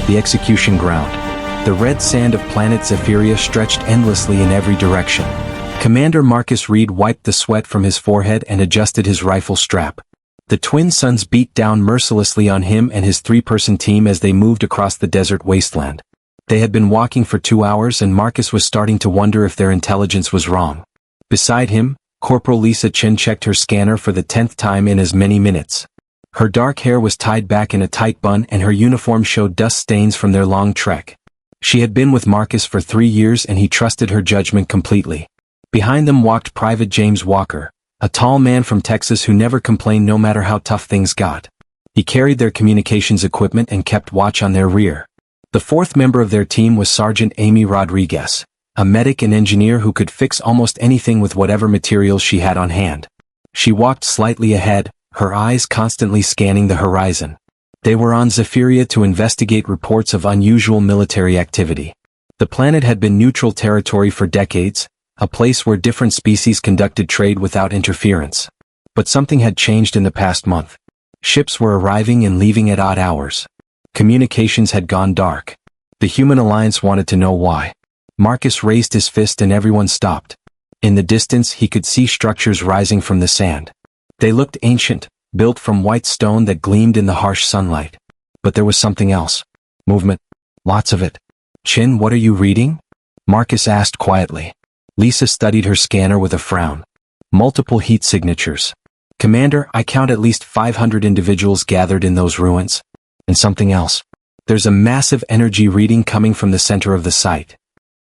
the execution ground. The red sand of planet Zephyria stretched endlessly in every direction. Commander Marcus Reed wiped the sweat from his forehead and adjusted his rifle strap. The twin suns beat down mercilessly on him and his three-person team as they moved across the desert wasteland. They had been walking for 2 hours and Marcus was starting to wonder if their intelligence was wrong. Beside him, Corporal Lisa Chen checked her scanner for the 10th time in as many minutes. Her dark hair was tied back in a tight bun and her uniform showed dust stains from their long trek. She had been with Marcus for 3 years and he trusted her judgment completely. Behind them walked Private James Walker, a tall man from Texas who never complained no matter how tough things got. He carried their communications equipment and kept watch on their rear. The fourth member of their team was Sergeant Amy Rodriguez, a medic and engineer who could fix almost anything with whatever materials she had on hand. She walked slightly ahead, her eyes constantly scanning the horizon. They were on Zephyria to investigate reports of unusual military activity. The planet had been neutral territory for decades, a place where different species conducted trade without interference. But something had changed in the past month. Ships were arriving and leaving at odd hours. Communications had gone dark. The Human Alliance wanted to know why. Marcus raised his fist and everyone stopped. In the distance he could see structures rising from the sand. They looked ancient, built from white stone that gleamed in the harsh sunlight. But there was something else. Movement. Lots of it. "Chin, what are you reading?" Marcus asked quietly. Lisa studied her scanner with a frown. "Multiple heat signatures. Commander, I count at least 500 individuals gathered in those ruins. And something else. There's a massive energy reading coming from the center of the site.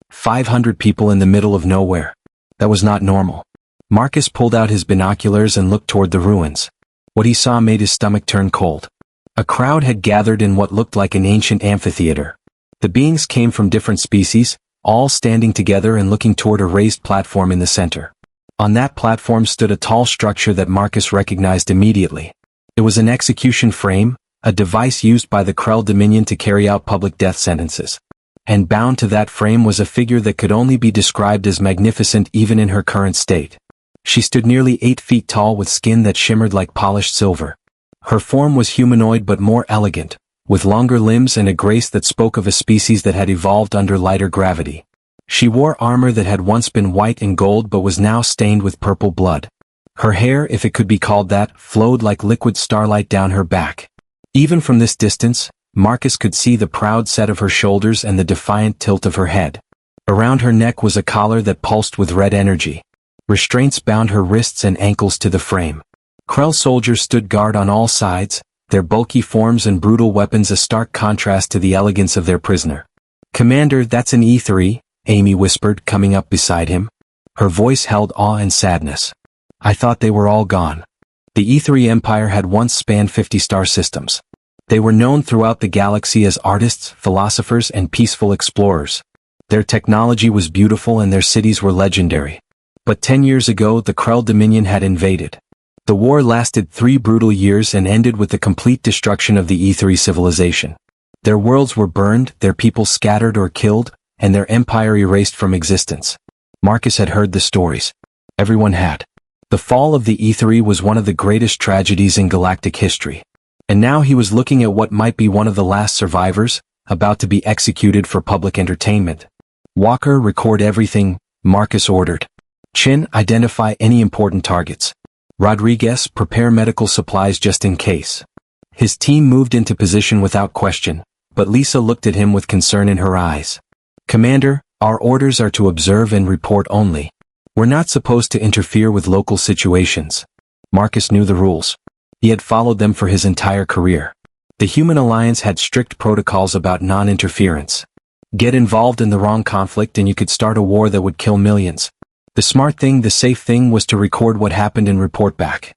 500 people in the middle of nowhere. That was not normal." Marcus pulled out his binoculars and looked toward the ruins. What he saw made his stomach turn cold. A crowd had gathered in what looked like an ancient amphitheater. The beings came from different species, all standing together and looking toward a raised platform in the center. On that platform stood a tall structure that Marcus recognized immediately. It was an execution frame, a device used by the Krell Dominion to carry out public death sentences. And bound to that frame was a figure that could only be described as magnificent even in her current state. She stood nearly 8 feet tall with skin that shimmered like polished silver. Her form was humanoid but more elegant, with longer limbs and a grace that spoke of a species that had evolved under lighter gravity. She wore armor that had once been white and gold but was now stained with purple blood. Her hair, if it could be called that, flowed like liquid starlight down her back. Even from this distance, Marcus could see the proud set of her shoulders and the defiant tilt of her head. Around her neck was a collar that pulsed with red energy. Restraints bound her wrists and ankles to the frame. Krell soldiers stood guard on all sides, their bulky forms and brutal weapons a stark contrast to the elegance of their prisoner. "Commander, that's an E3, Amy whispered, coming up beside him. Her voice held awe and sadness. "I thought they were all gone." The E3 Empire had once spanned 50 star systems. They were known throughout the galaxy as artists, philosophers, and peaceful explorers. Their technology was beautiful and their cities were legendary. But 10 years ago the Krell Dominion had invaded. The war lasted 3 brutal years and ended with the complete destruction of the E3 civilization. Their worlds were burned, their people scattered or killed, and their empire erased from existence. Marcus had heard the stories. Everyone had. The fall of the E3 was one of the greatest tragedies in galactic history. And now he was looking at what might be one of the last survivors, about to be executed for public entertainment. "Walker, record everything," Marcus ordered. "Chin, identify any important targets. Rodriguez, prepare medical supplies just in case." His team moved into position without question, but Lisa looked at him with concern in her eyes. "Commander, our orders are to observe and report only. We're not supposed to interfere with local situations." Marcus knew the rules. He had followed them for his entire career. The Human Alliance had strict protocols about non-interference. Get involved in the wrong conflict and you could start a war that would kill millions. The smart thing, the safe thing, was to record what happened and report back.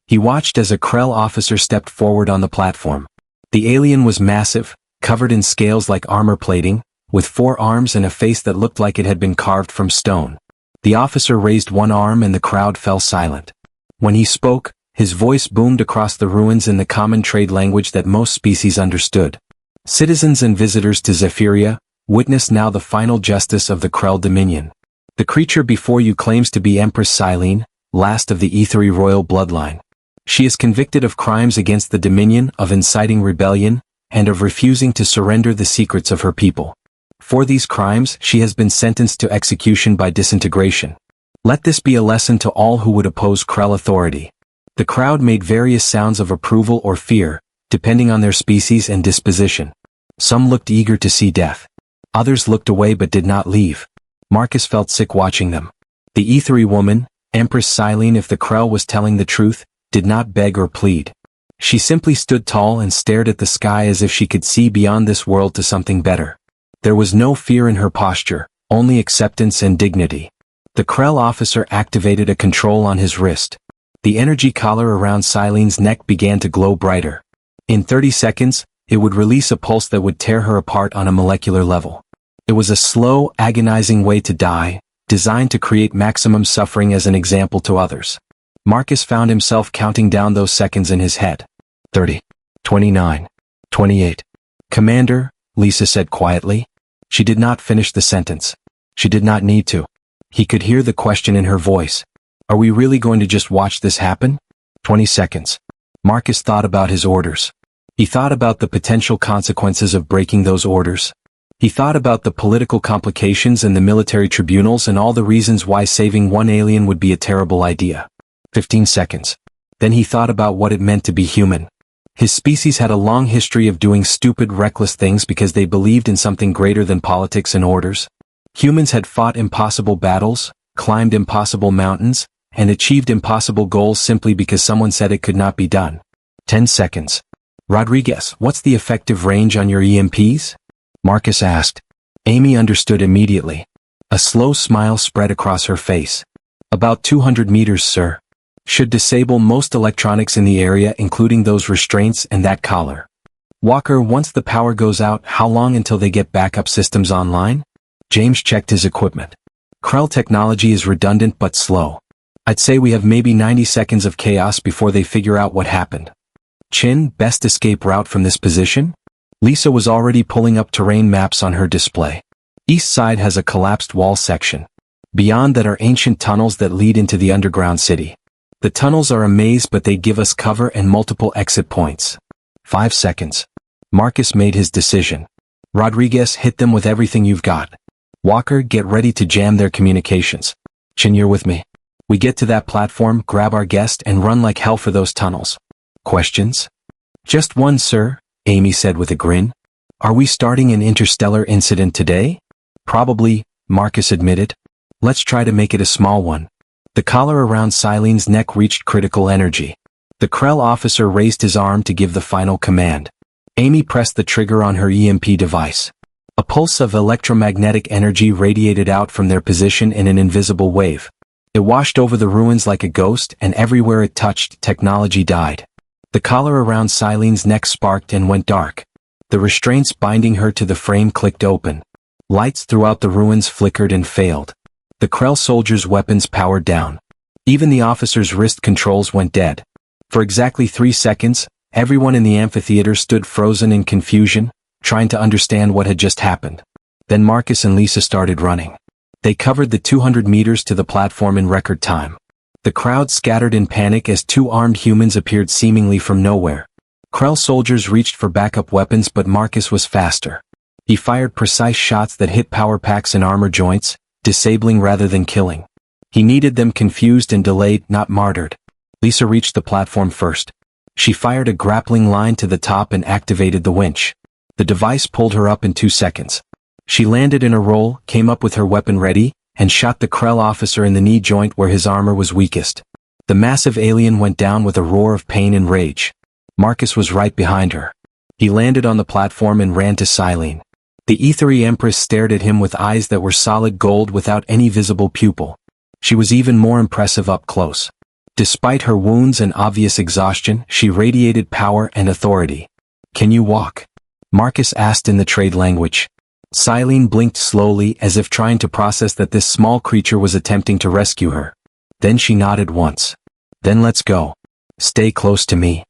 He watched as a Krell officer stepped forward on the platform. The alien was massive, covered in scales like armor plating, with 4 arms and a face that looked like it had been carved from stone. The officer raised one arm and the crowd fell silent. When he spoke, his voice boomed across the ruins in the common trade language that most species understood. "Citizens and visitors to Zephyria, witness now the final justice of the Krell Dominion. The creature before you claims to be Empress Silene, last of the E3 royal bloodline. She is convicted of crimes against the Dominion, of inciting rebellion, and of refusing to surrender the secrets of her people. For these crimes, she has been sentenced to execution by disintegration. Let this be a lesson to all who would oppose Krell authority. The crowd made various sounds of approval or fear, depending on their species and disposition. Some looked eager to see death. Others looked away but did not leave. Marcus felt sick watching them. The ethery woman, Empress Silene, if the Krell was telling the truth, did not beg or plead. She simply stood tall and stared at the sky as if she could see beyond this world to something better. There was no fear in her posture, only acceptance and dignity. The Krell officer activated a control on his wrist. The energy collar around Silene's neck began to glow brighter. In 30 seconds, it would release a pulse that would tear her apart on a molecular level. It was a slow, agonizing way to die, designed to create maximum suffering as an example to others. Marcus found himself counting down those seconds in his head. 30. 29. 28. Commander, Lisa said quietly. She did not finish the sentence. She did not need to. He could hear the question in her voice. Are we really going to just watch this happen? 20 seconds. Marcus thought about his orders. He thought about the potential consequences of breaking those orders. He thought about the political complications and the military tribunals and all the reasons why saving one alien would be a terrible idea. 15 seconds. Then he thought about what it meant to be human. His species had a long history of doing stupid, reckless things because they believed in something greater than politics and orders. Humans had fought impossible battles, climbed impossible mountains, and achieved impossible goals simply because someone said it could not be done. 10 seconds. Rodriguez, what's the effective range on your EMPs? Marcus asked. Amy understood immediately. A slow smile spread across her face. About 200 meters, sir. Should disable most electronics in the area, including those restraints and that collar. Walker, once the power goes out, how long until they get backup systems online? James checked his equipment. Krell technology is redundant but slow. I'd say we have maybe 90 seconds of chaos before they figure out what happened. Chin, best escape route from this position? Lisa was already pulling up terrain maps on her display. East side has a collapsed wall section. Beyond that are ancient tunnels that lead into the underground city. The tunnels are a maze, but they give us cover and multiple exit points. 5 seconds. Marcus made his decision. Rodriguez, hit them with everything you've got. Walker, get ready to jam their communications. Chin, you're with me. We get to that platform, grab our guest, and run like hell for those tunnels. Questions? Just one, sir, Amy said with a grin. Are we starting an interstellar incident today? Probably, Marcus admitted. Let's try to make it a small one. The collar around Silene's neck reached critical energy. The Krell officer raised his arm to give the final command. Amy pressed the trigger on her EMP device. A pulse of electromagnetic energy radiated out from their position in an invisible wave. It washed over the ruins like a ghost, and everywhere it touched, technology died. The collar around Silene's neck sparked and went dark. The restraints binding her to the frame clicked open. Lights throughout the ruins flickered and failed. The Krell soldiers' weapons powered down. Even the officer's wrist controls went dead. For exactly 3 seconds, everyone in the amphitheater stood frozen in confusion, trying to understand what had just happened. Then Marcus and Lisa started running. They covered the 200 meters to the platform in record time. The crowd scattered in panic as 2 armed humans appeared seemingly from nowhere. Krell soldiers reached for backup weapons, but Marcus was faster. He fired precise shots that hit power packs and armor joints, disabling rather than killing. He needed them confused and delayed, not martyred. Lisa reached the platform first. She fired a grappling line to the top and activated the winch. The device pulled her up in 2 seconds. She landed in a roll, came up with her weapon ready, and shot the Krell officer in the knee joint where his armor was weakest. The massive alien went down with a roar of pain and rage. Marcus was right behind her. He landed on the platform and ran to Silene. The ethery empress stared at him with eyes that were solid gold without any visible pupil. She was even more impressive up close. Despite her wounds and obvious exhaustion, she radiated power and authority. Can you walk? Marcus asked in the trade language. Silene blinked slowly as if trying to process that this small creature was attempting to rescue her. Then she nodded once. Then let's go. Stay close to me.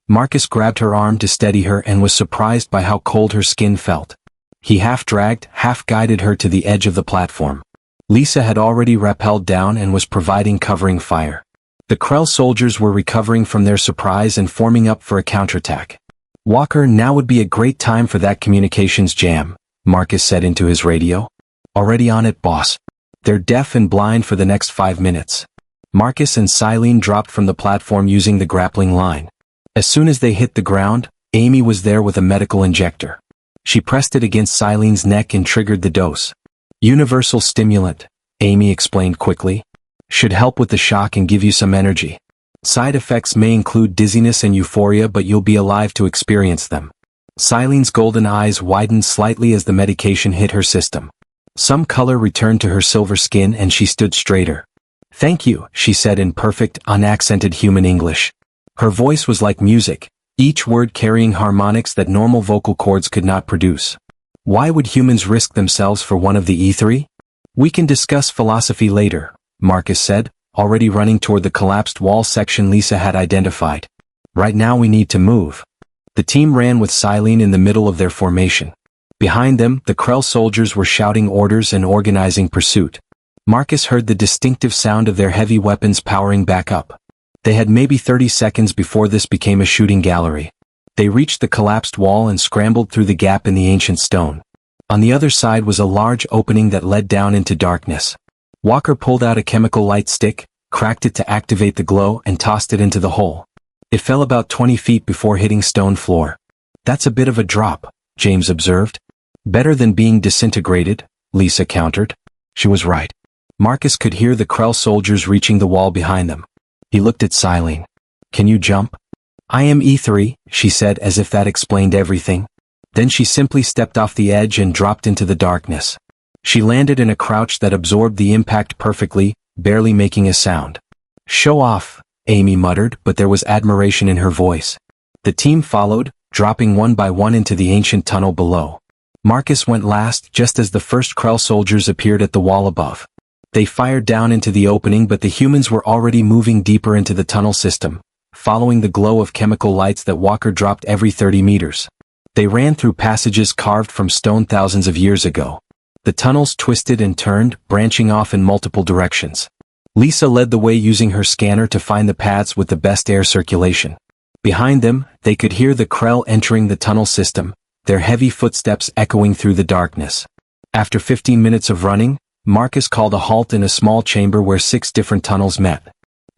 Marcus grabbed her arm to steady her and was surprised by how cold her skin felt. He half-dragged, half-guided her to the edge of the platform. Lisa had already rappelled down and was providing covering fire. The Krell soldiers were recovering from their surprise and forming up for a counterattack. "Walker, now would be a great time for that communications jam," Marcus said into his radio. "Already on it, boss. They're deaf and blind for the next 5 minutes." Marcus and Silene dropped from the platform using the grappling line. As soon as they hit the ground, Amy was there with a medical injector. She pressed it against Silene's neck and triggered the dose. "Universal stimulant," Amy explained quickly. "Should help with the shock and give you some energy. Side effects may include dizziness and euphoria, but you'll be alive to experience them." Silene's golden eyes widened slightly as the medication hit her system. Some color returned to her silver skin and she stood straighter. "Thank you," she said in perfect, unaccented human English. Her voice was like music, each word carrying harmonics that normal vocal cords could not produce. "Why would humans risk themselves for one of the E3? We can discuss philosophy later," Marcus said, already running toward the collapsed wall section Lisa had identified. "Right now we need to move." The team ran with Silene in the middle of their formation. Behind them, the Krell soldiers were shouting orders and organizing pursuit. Marcus heard the distinctive sound of their heavy weapons powering back up. They had maybe 30 seconds before this became a shooting gallery. They reached the collapsed wall and scrambled through the gap in the ancient stone. On the other side was a large opening that led down into darkness. Walker pulled out a chemical light stick, cracked it to activate the glow, and tossed it into the hole. It fell about 20 feet before hitting stone floor. "That's a bit of a drop," James observed. "Better than being disintegrated," Lisa countered. She was right. Marcus could hear the Krell soldiers reaching the wall behind them. He looked at Silene. "Can you jump?" "I am E3, she said as if that explained everything. Then she simply stepped off the edge and dropped into the darkness. She landed in a crouch that absorbed the impact perfectly, barely making a sound. "Show off," Amy muttered, but there was admiration in her voice. The team followed, dropping one by one into the ancient tunnel below. Marcus went last just as the first Krell soldiers appeared at the wall above. They fired down into the opening, but the humans were already moving deeper into the tunnel system, following the glow of chemical lights that Walker dropped every 30 meters. They ran through passages carved from stone thousands of years ago. The tunnels twisted and turned, branching off in multiple directions. Lisa led the way using her scanner to find the paths with the best air circulation. Behind them, they could hear the Krell entering the tunnel system, their heavy footsteps echoing through the darkness. After 15 minutes of running, Marcus called a halt in a small chamber where 6 different tunnels met.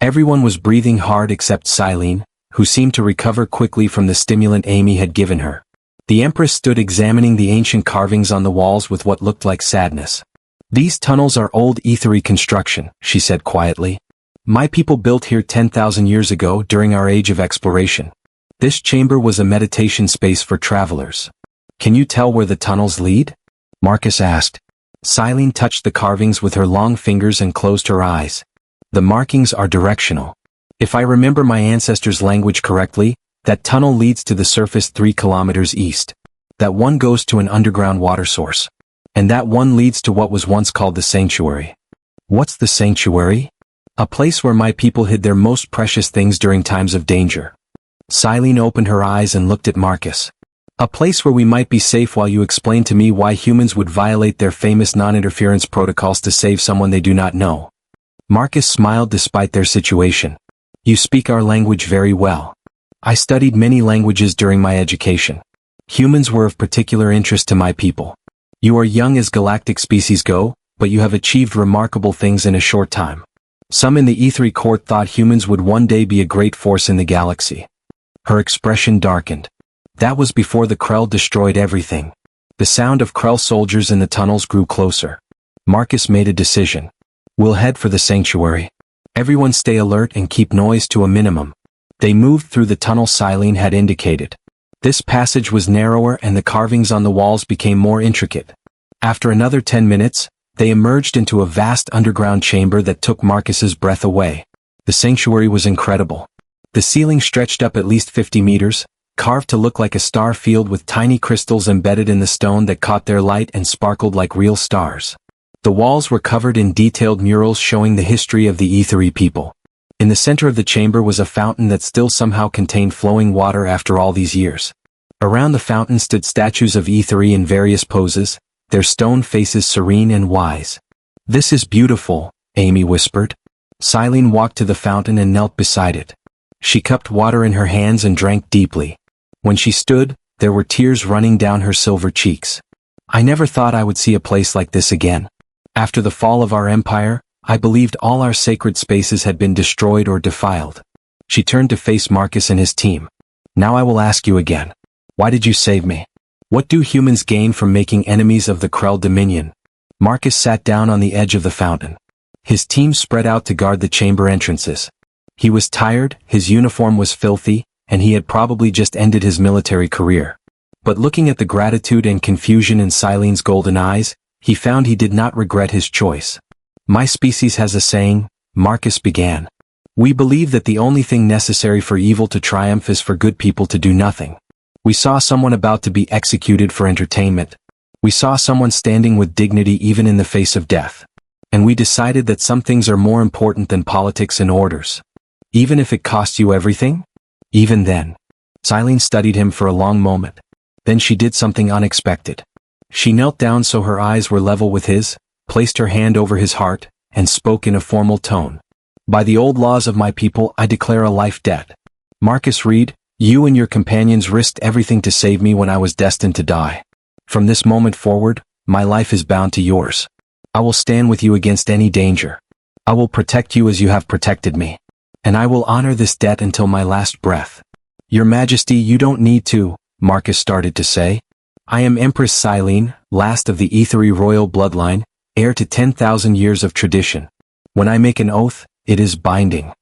Everyone was breathing hard except Silene, who seemed to recover quickly from the stimulant Amy had given her. The Empress stood examining the ancient carvings on the walls with what looked like sadness. "These tunnels are old ethery construction," she said quietly. "My people built here 10,000 years ago during our age of exploration. This chamber was a meditation space for travelers." "Can you tell where the tunnels lead?" Marcus asked. Silene touched the carvings with her long fingers and closed her eyes. "The markings are directional. If I remember my ancestors' language correctly, that tunnel leads to the surface 3 kilometers east. That one goes to an underground water source. And that one leads to what was once called the sanctuary." "What's the sanctuary?" "A place where my people hid their most precious things during times of danger." Silene opened her eyes and looked at Marcus. "A place where we might be safe while you explain to me why humans would violate their famous non-interference protocols to save someone they do not know." Marcus smiled despite their situation. "You speak our language very well. I studied many languages during my education. Humans were of particular interest to my people. You are young as galactic species go, but you have achieved remarkable things in a short time. Some in the E3 court thought humans would one day be a great force in the galaxy." Her expression darkened. "That was before the Krell destroyed everything." The sound of Krell soldiers in the tunnels grew closer. Marcus made a decision. "We'll head for the sanctuary. Everyone stay alert and keep noise to a minimum." They moved through the tunnel Silene had indicated. This passage was narrower and the carvings on the walls became more intricate. After another 10 minutes, they emerged into a vast underground chamber that took Marcus's breath away. The sanctuary was incredible. The ceiling stretched up at least 50 meters, carved to look like a star field with tiny crystals embedded in the stone that caught their light and sparkled like real stars. The walls were covered in detailed murals showing the history of the ethery people. In the center of the chamber was a fountain that still somehow contained flowing water after all these years. Around the fountain stood statues of ethery in various poses, their stone faces serene and wise. "This is beautiful," Amy whispered. Silene walked to the fountain and knelt beside it. She cupped water in her hands and drank deeply. When she stood, there were tears running down her silver cheeks. I never thought I would see a place like this again. After the fall of our empire, I believed all our sacred spaces had been destroyed or defiled. She turned to face Marcus and his team. Now I will ask you again. Why did you save me? What do humans gain from making enemies of the Krell Dominion? Marcus sat down on the edge of the fountain. His team spread out to guard the chamber entrances. He was tired, his uniform was filthy, and he had probably just ended his military career. But looking at the gratitude and confusion in Silene's golden eyes, he found he did not regret his choice. My species has a saying, Marcus began. We believe that the only thing necessary for evil to triumph is for good people to do nothing. We saw someone about to be executed for entertainment. We saw someone standing with dignity even in the face of death. And we decided that some things are more important than politics and orders. Even if it costs you everything? Even then. Silene studied him for a long moment. Then she did something unexpected. She knelt down so her eyes were level with his, placed her hand over his heart, and spoke in a formal tone. By the old laws of my people, I declare a life debt. Marcus Reed, you and your companions risked everything to save me when I was destined to die. From this moment forward, my life is bound to yours. I will stand with you against any danger. I will protect you as you have protected me. And I will honor this debt until my last breath. Your Majesty, you don't need to, Marcus started to say. I am Empress Silene, last of the Ethery royal bloodline, heir to 10,000 years of tradition. When I make an oath, it is binding.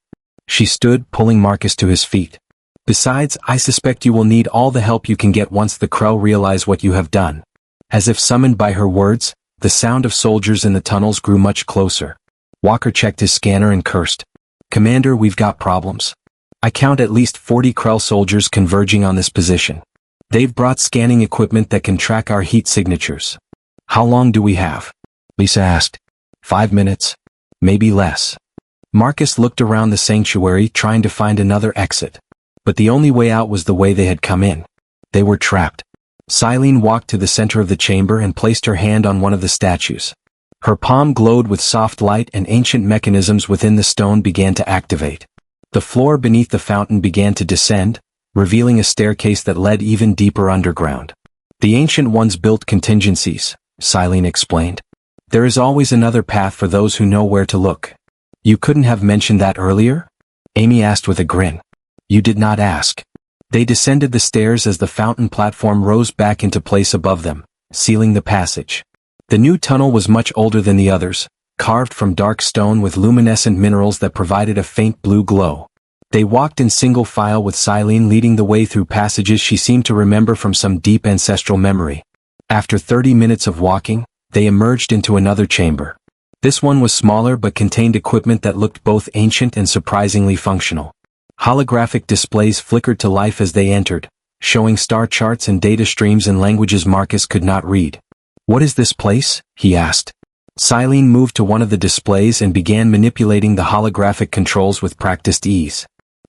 She stood, pulling Marcus to his feet. Besides, I suspect you will need all the help you can get once the Krell realize what you have done. As if summoned by her words, the sound of soldiers in the tunnels grew much closer. Walker checked his scanner and cursed. Commander, we've got problems. I count at least 40 Krell soldiers converging on this position. They've brought scanning equipment that can track our heat signatures. How long do we have? Lisa asked. 5 minutes. Maybe less. Marcus looked around the sanctuary trying to find another exit. But the only way out was the way they had come in. They were trapped. Silene walked to the center of the chamber and placed her hand on one of the statues. Her palm glowed with soft light and ancient mechanisms within the stone began to activate. The floor beneath the fountain began to descend, revealing a staircase that led even deeper underground. The Ancient Ones built contingencies, Silene explained. There is always another path for those who know where to look. You couldn't have mentioned that earlier? Amy asked with a grin. You did not ask. They descended the stairs as the fountain platform rose back into place above them, sealing the passage. The new tunnel was much older than the others, carved from dark stone with luminescent minerals that provided a faint blue glow. They walked in single file with Silene leading the way through passages she seemed to remember from some deep ancestral memory. After 30 minutes of walking, they emerged into another chamber. This one was smaller but contained equipment that looked both ancient and surprisingly functional. Holographic displays flickered to life as they entered, showing star charts and data streams in languages Marcus could not read. What is this place? He asked. Silene moved to one of the displays and began manipulating the holographic controls with practiced ease.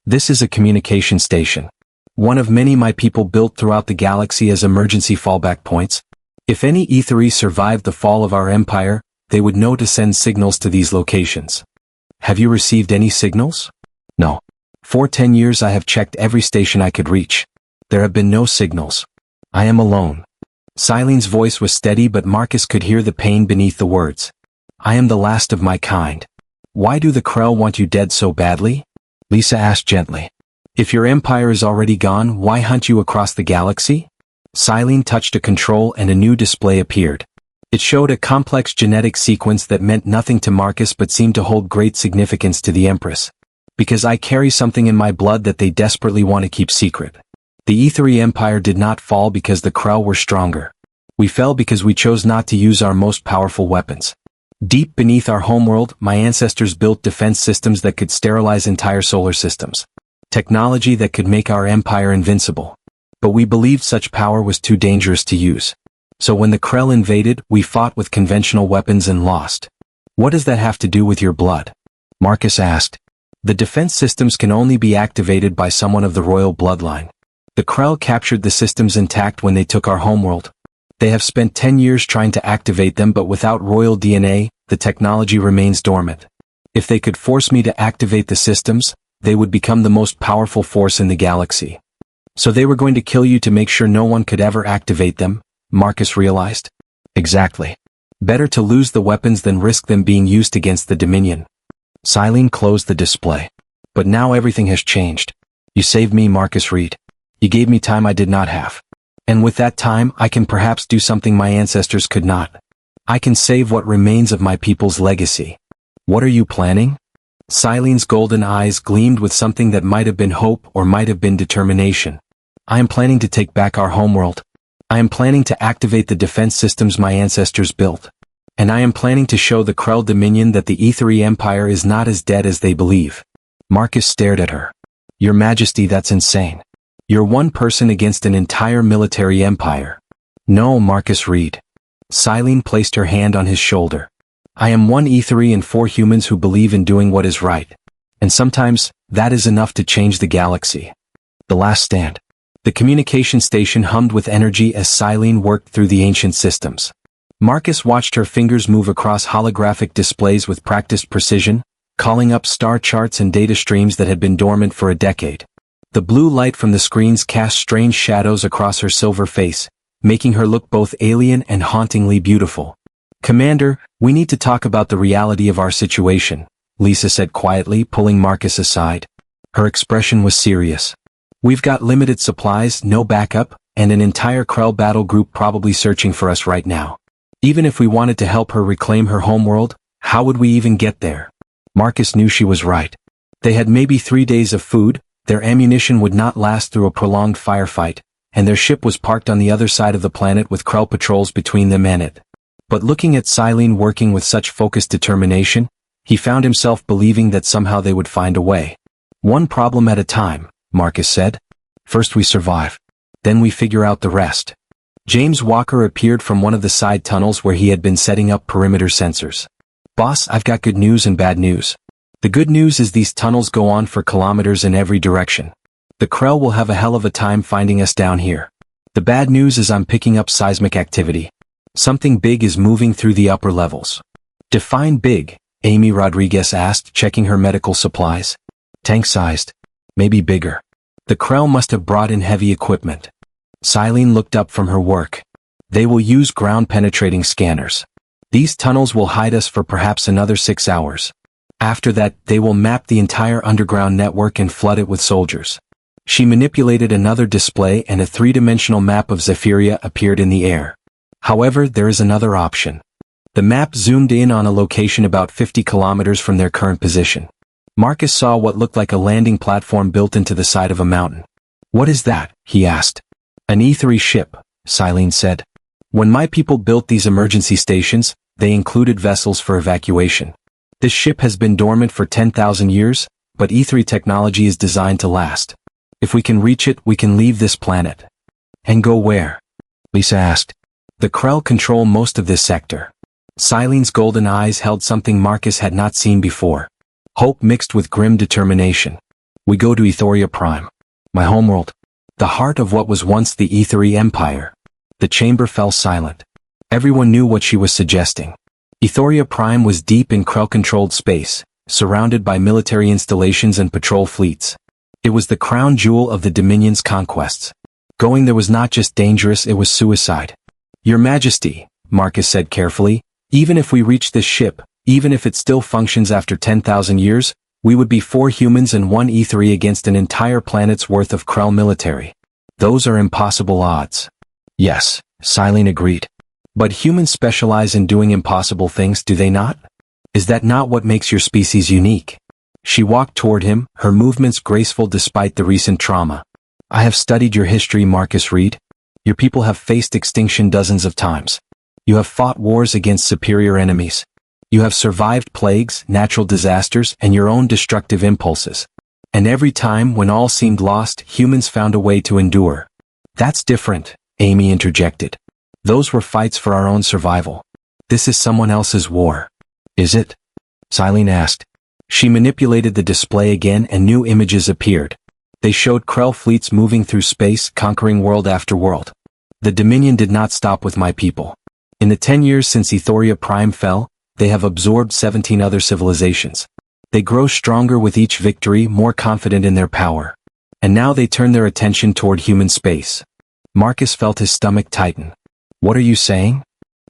This is a communication station. One of many my people built throughout the galaxy as emergency fallback points. If any Ethery survived the fall of our empire, they would know to send signals to these locations. Have you received any signals? No. For 10 years I have checked every station I could reach. There have been no signals. I am alone. Silene's voice was steady but Marcus could hear the pain beneath the words. I am the last of my kind. Why do the Krell want you dead so badly? Lisa asked gently. If your empire is already gone, why hunt you across the galaxy? Silene touched a control and a new display appeared. It showed a complex genetic sequence that meant nothing to Marcus but seemed to hold great significance to the Empress. Because I carry something in my blood that they desperately want to keep secret. The Ethery Empire did not fall because the Krell were stronger. We fell because we chose not to use our most powerful weapons. Deep beneath our homeworld, my ancestors built defense systems that could sterilize entire solar systems. Technology that could make our empire invincible. But we believed such power was too dangerous to use. So when the Krell invaded, we fought with conventional weapons and lost. What does that have to do with your blood? Marcus asked. The defense systems can only be activated by someone of the royal bloodline. The Krell captured the systems intact when they took our homeworld. They have spent 10 years trying to activate them but without royal DNA, the technology remains dormant. If they could force me to activate the systems, they would become the most powerful force in the galaxy. So they were going to kill you to make sure no one could ever activate them, Marcus realized. Exactly. Better to lose the weapons than risk them being used against the Dominion. Silene closed the display. But now everything has changed. You saved me, Marcus Reed. You gave me time I did not have. And with that time, I can perhaps do something my ancestors could not. I can save what remains of my people's legacy. What are you planning? Silene's golden eyes gleamed with something that might have been hope or might have been determination. I am planning to take back our homeworld. I am planning to activate the defense systems my ancestors built. And I am planning to show the Krell Dominion that the Aethery Empire is not as dead as they believe. Marcus stared at her. Your Majesty, that's insane. You're one person against an entire military empire. No, Marcus Reed. Silene placed her hand on his shoulder. I am one Aethery and 4 humans who believe in doing what is right. And sometimes, that is enough to change the galaxy. The last stand. The communication station hummed with energy as Silene worked through the ancient systems. Marcus watched her fingers move across holographic displays with practiced precision, calling up star charts and data streams that had been dormant for a decade. The blue light from the screens cast strange shadows across her silver face, making her look both alien and hauntingly beautiful. Commander, we need to talk about the reality of our situation, Lisa said quietly, pulling Marcus aside. Her expression was serious. We've got limited supplies, no backup, and an entire Krell battle group probably searching for us right now. Even if we wanted to help her reclaim her homeworld, how would we even get there? Marcus knew she was right. They had maybe 3 days of food, their ammunition would not last through a prolonged firefight, and their ship was parked on the other side of the planet with Krell patrols between them and it. But looking at Silene working with such focused determination, he found himself believing that somehow they would find a way. One problem at a time, Marcus said. First we survive. Then we figure out the rest. James Walker appeared from one of the side tunnels where he had been setting up perimeter sensors. Boss, I've got good news and bad news. The good news is these tunnels go on for kilometers in every direction. The Krell will have a hell of a time finding us down here. The bad news is I'm picking up seismic activity. Something big is moving through the upper levels. Define big, Amy Rodriguez asked, checking her medical supplies. Tank-sized. Maybe bigger. The Krell must have brought in heavy equipment. Silene looked up from her work. They will use ground-penetrating scanners. These tunnels will hide us for perhaps another 6 hours. After that, they will map the entire underground network and flood it with soldiers. She manipulated another display and a 3-dimensional map of Zephyria appeared in the air. However, there is another option. The map zoomed in on a location about 50 kilometers from their current position. Marcus saw what looked like a landing platform built into the side of a mountain. What is that? He asked. An Aethery ship, Silene said. When my people built these emergency stations, they included vessels for evacuation. This ship has been dormant for 10,000 years, but Aethery technology is designed to last. If we can reach it, we can leave this planet. And go where? Lisa asked. The Krell control most of this sector. Silene's golden eyes held something Marcus had not seen before. Hope mixed with grim determination. We go to Aetheria Prime. My homeworld. The heart of what was once the Aethery Empire. The chamber fell silent. Everyone knew what she was suggesting. Aetheria Prime was deep in Krell-controlled space, surrounded by military installations and patrol fleets. It was the crown jewel of the Dominion's conquests. Going there was not just dangerous, it was suicide. Your Majesty, Marcus said carefully, even if we reach this ship, even if it still functions after 10,000 years, we would be 4 humans and 1 Aethery against an entire planet's worth of Krell military. Those are impossible odds. Yes, Silene agreed. But humans specialize in doing impossible things, do they not? Is that not what makes your species unique? She walked toward him, her movements graceful despite the recent trauma. I have studied your history, Marcus Reed. Your people have faced extinction dozens of times. You have fought wars against superior enemies. You have survived plagues, natural disasters, and your own destructive impulses. And every time, when all seemed lost, humans found a way to endure. That's different, Amy interjected. Those were fights for our own survival. This is someone else's war. Is it? Silene asked. She manipulated the display again and new images appeared. They showed Krell fleets moving through space, conquering world after world. The Dominion did not stop with my people. In the 10 years since Aetheria Prime fell, they have absorbed 17 other civilizations. They grow stronger with each victory, more confident in their power. And now they turn their attention toward human space. Marcus felt his stomach tighten. What are you saying?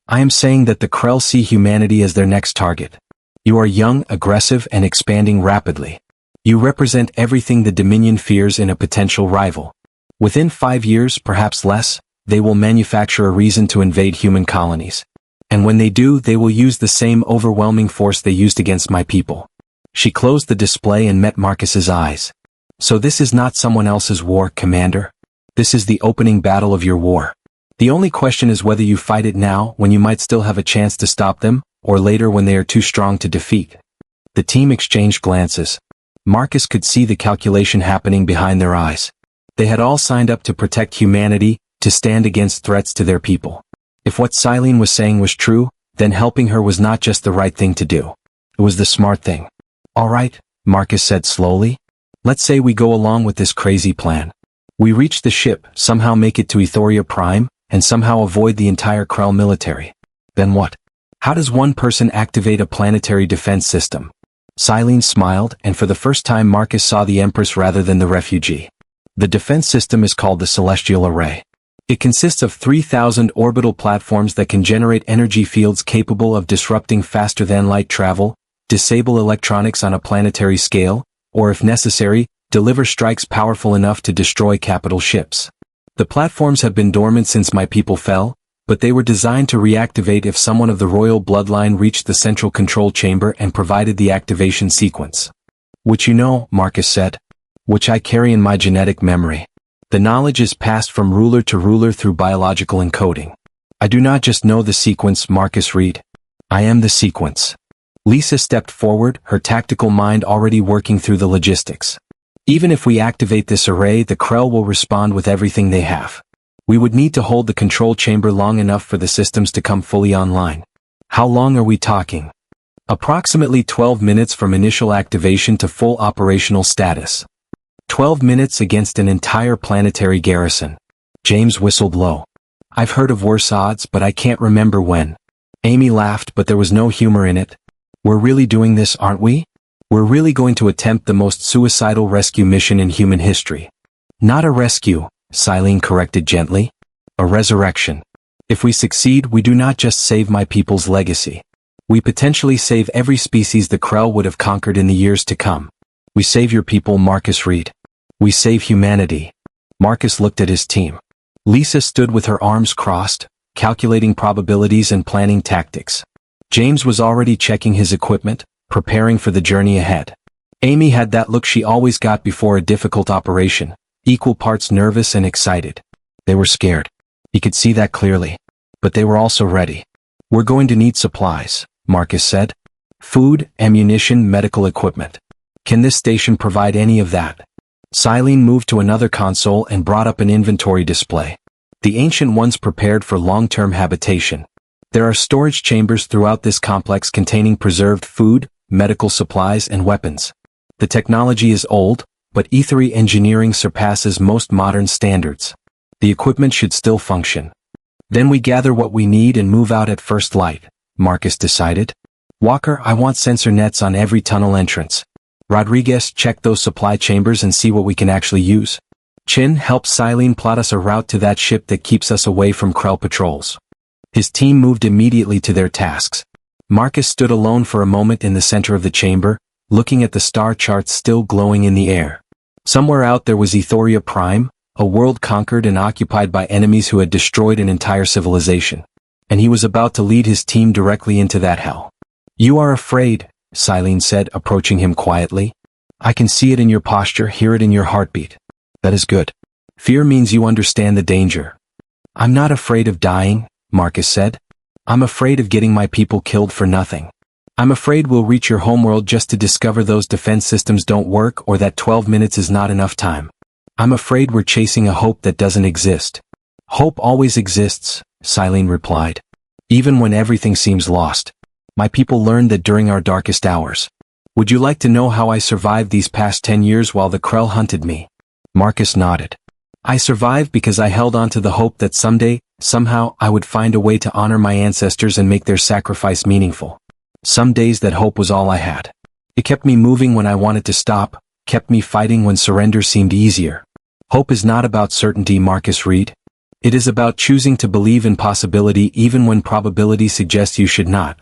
I am saying that the Krell see humanity as their next target. You are young, aggressive, and expanding rapidly. You represent everything the Dominion fears in a potential rival. Within 5 years, perhaps less, they will manufacture a reason to invade human colonies. And when they do, they will use the same overwhelming force they used against my people. She closed the display and met Marcus's eyes. So this is not someone else's war, Commander. This is the opening battle of your war. The only question is whether you fight it now, when you might still have a chance to stop them, or later when they are too strong to defeat. The team exchanged glances. Marcus could see the calculation happening behind their eyes. They had all signed up to protect humanity, to stand against threats to their people. If what Silene was saying was true, then helping her was not just the right thing to do. It was the smart thing. All right, Marcus said slowly. Let's say we go along with this crazy plan. We reach the ship, somehow make it to Ethoria Prime, and somehow avoid the entire Krell military. Then what? How does one person activate a planetary defense system? Silene smiled, and for the first time Marcus saw the Empress rather than the refugee. The defense system is called the Celestial Array. It consists of 3,000 orbital platforms that can generate energy fields capable of disrupting faster-than-light travel, disable electronics on a planetary scale, or if necessary, deliver strikes powerful enough to destroy capital ships. The platforms have been dormant since my people fell, but they were designed to reactivate if someone of the royal bloodline reached the central control chamber and provided the activation sequence. Which you know, Marcus said. Which I carry in my genetic memory. The knowledge is passed from ruler to ruler through biological encoding. I do not just know the sequence, Marcus read. I am the sequence. Lisa stepped forward, her tactical mind already working through the logistics. Even if we activate this array, the Krell will respond with everything they have. We would need to hold the control chamber long enough for the systems to come fully online. How long are we talking? Approximately 12 minutes from initial activation to full operational status. 12 minutes against an entire planetary garrison. James whistled low. I've heard of worse odds, but I can't remember when. Amy laughed, but there was no humor in it. We're really doing this, aren't we? We're really going to attempt the most suicidal rescue mission in human history. Not a rescue, Silene corrected gently. A resurrection. If we succeed, we do not just save my people's legacy. We potentially save every species the Krell would have conquered in the years to come. We save your people, Marcus read. We save humanity. Marcus looked at his team. Lisa stood with her arms crossed, calculating probabilities and planning tactics. James was already checking his equipment, preparing for the journey ahead. Amy had that look she always got before a difficult operation, equal parts nervous and excited. They were scared. He could see that clearly. But they were also ready. We're going to need supplies, Marcus said. Food, ammunition, medical equipment. Can this station provide any of that? Silene moved to another console and brought up an inventory display. The Ancient Ones prepared for long-term habitation. There are storage chambers throughout this complex containing preserved food, medical supplies, and weapons. The technology is old, but Ethery engineering surpasses most modern standards. The equipment should still function. Then we gather what we need and move out at first light, Marcus decided. Walker, I want sensor nets on every tunnel entrance. Rodriguez, check those supply chambers and see what we can actually use. Chin, help Silene plot us a route to that ship that keeps us away from Krell patrols. His team moved immediately to their tasks. Marcus stood alone for a moment in the center of the chamber, looking at the star charts still glowing in the air. Somewhere out there was Ethoria Prime, a world conquered and occupied by enemies who had destroyed an entire civilization. And he was about to lead his team directly into that hell. You are afraid, Silene said, approaching him quietly. I can see it in your posture, hear it in your heartbeat. That is good. Fear means you understand the danger. I'm not afraid of dying, Marcus said. I'm afraid of getting my people killed for nothing. I'm afraid we'll reach your homeworld just to discover those defense systems don't work or that 12 minutes is not enough time. I'm afraid we're chasing a hope that doesn't exist. Hope always exists, Silene replied. Even when everything seems lost. My people learned that during our darkest hours. Would you like to know how I survived these past 10 years while the Krell hunted me? Marcus nodded. I survived because I held on to the hope that someday, somehow, I would find a way to honor my ancestors and make their sacrifice meaningful. Some days that hope was all I had. It kept me moving when I wanted to stop, kept me fighting when surrender seemed easier. Hope is not about certainty, Marcus Reed. It is about choosing to believe in possibility even when probability suggests you should not.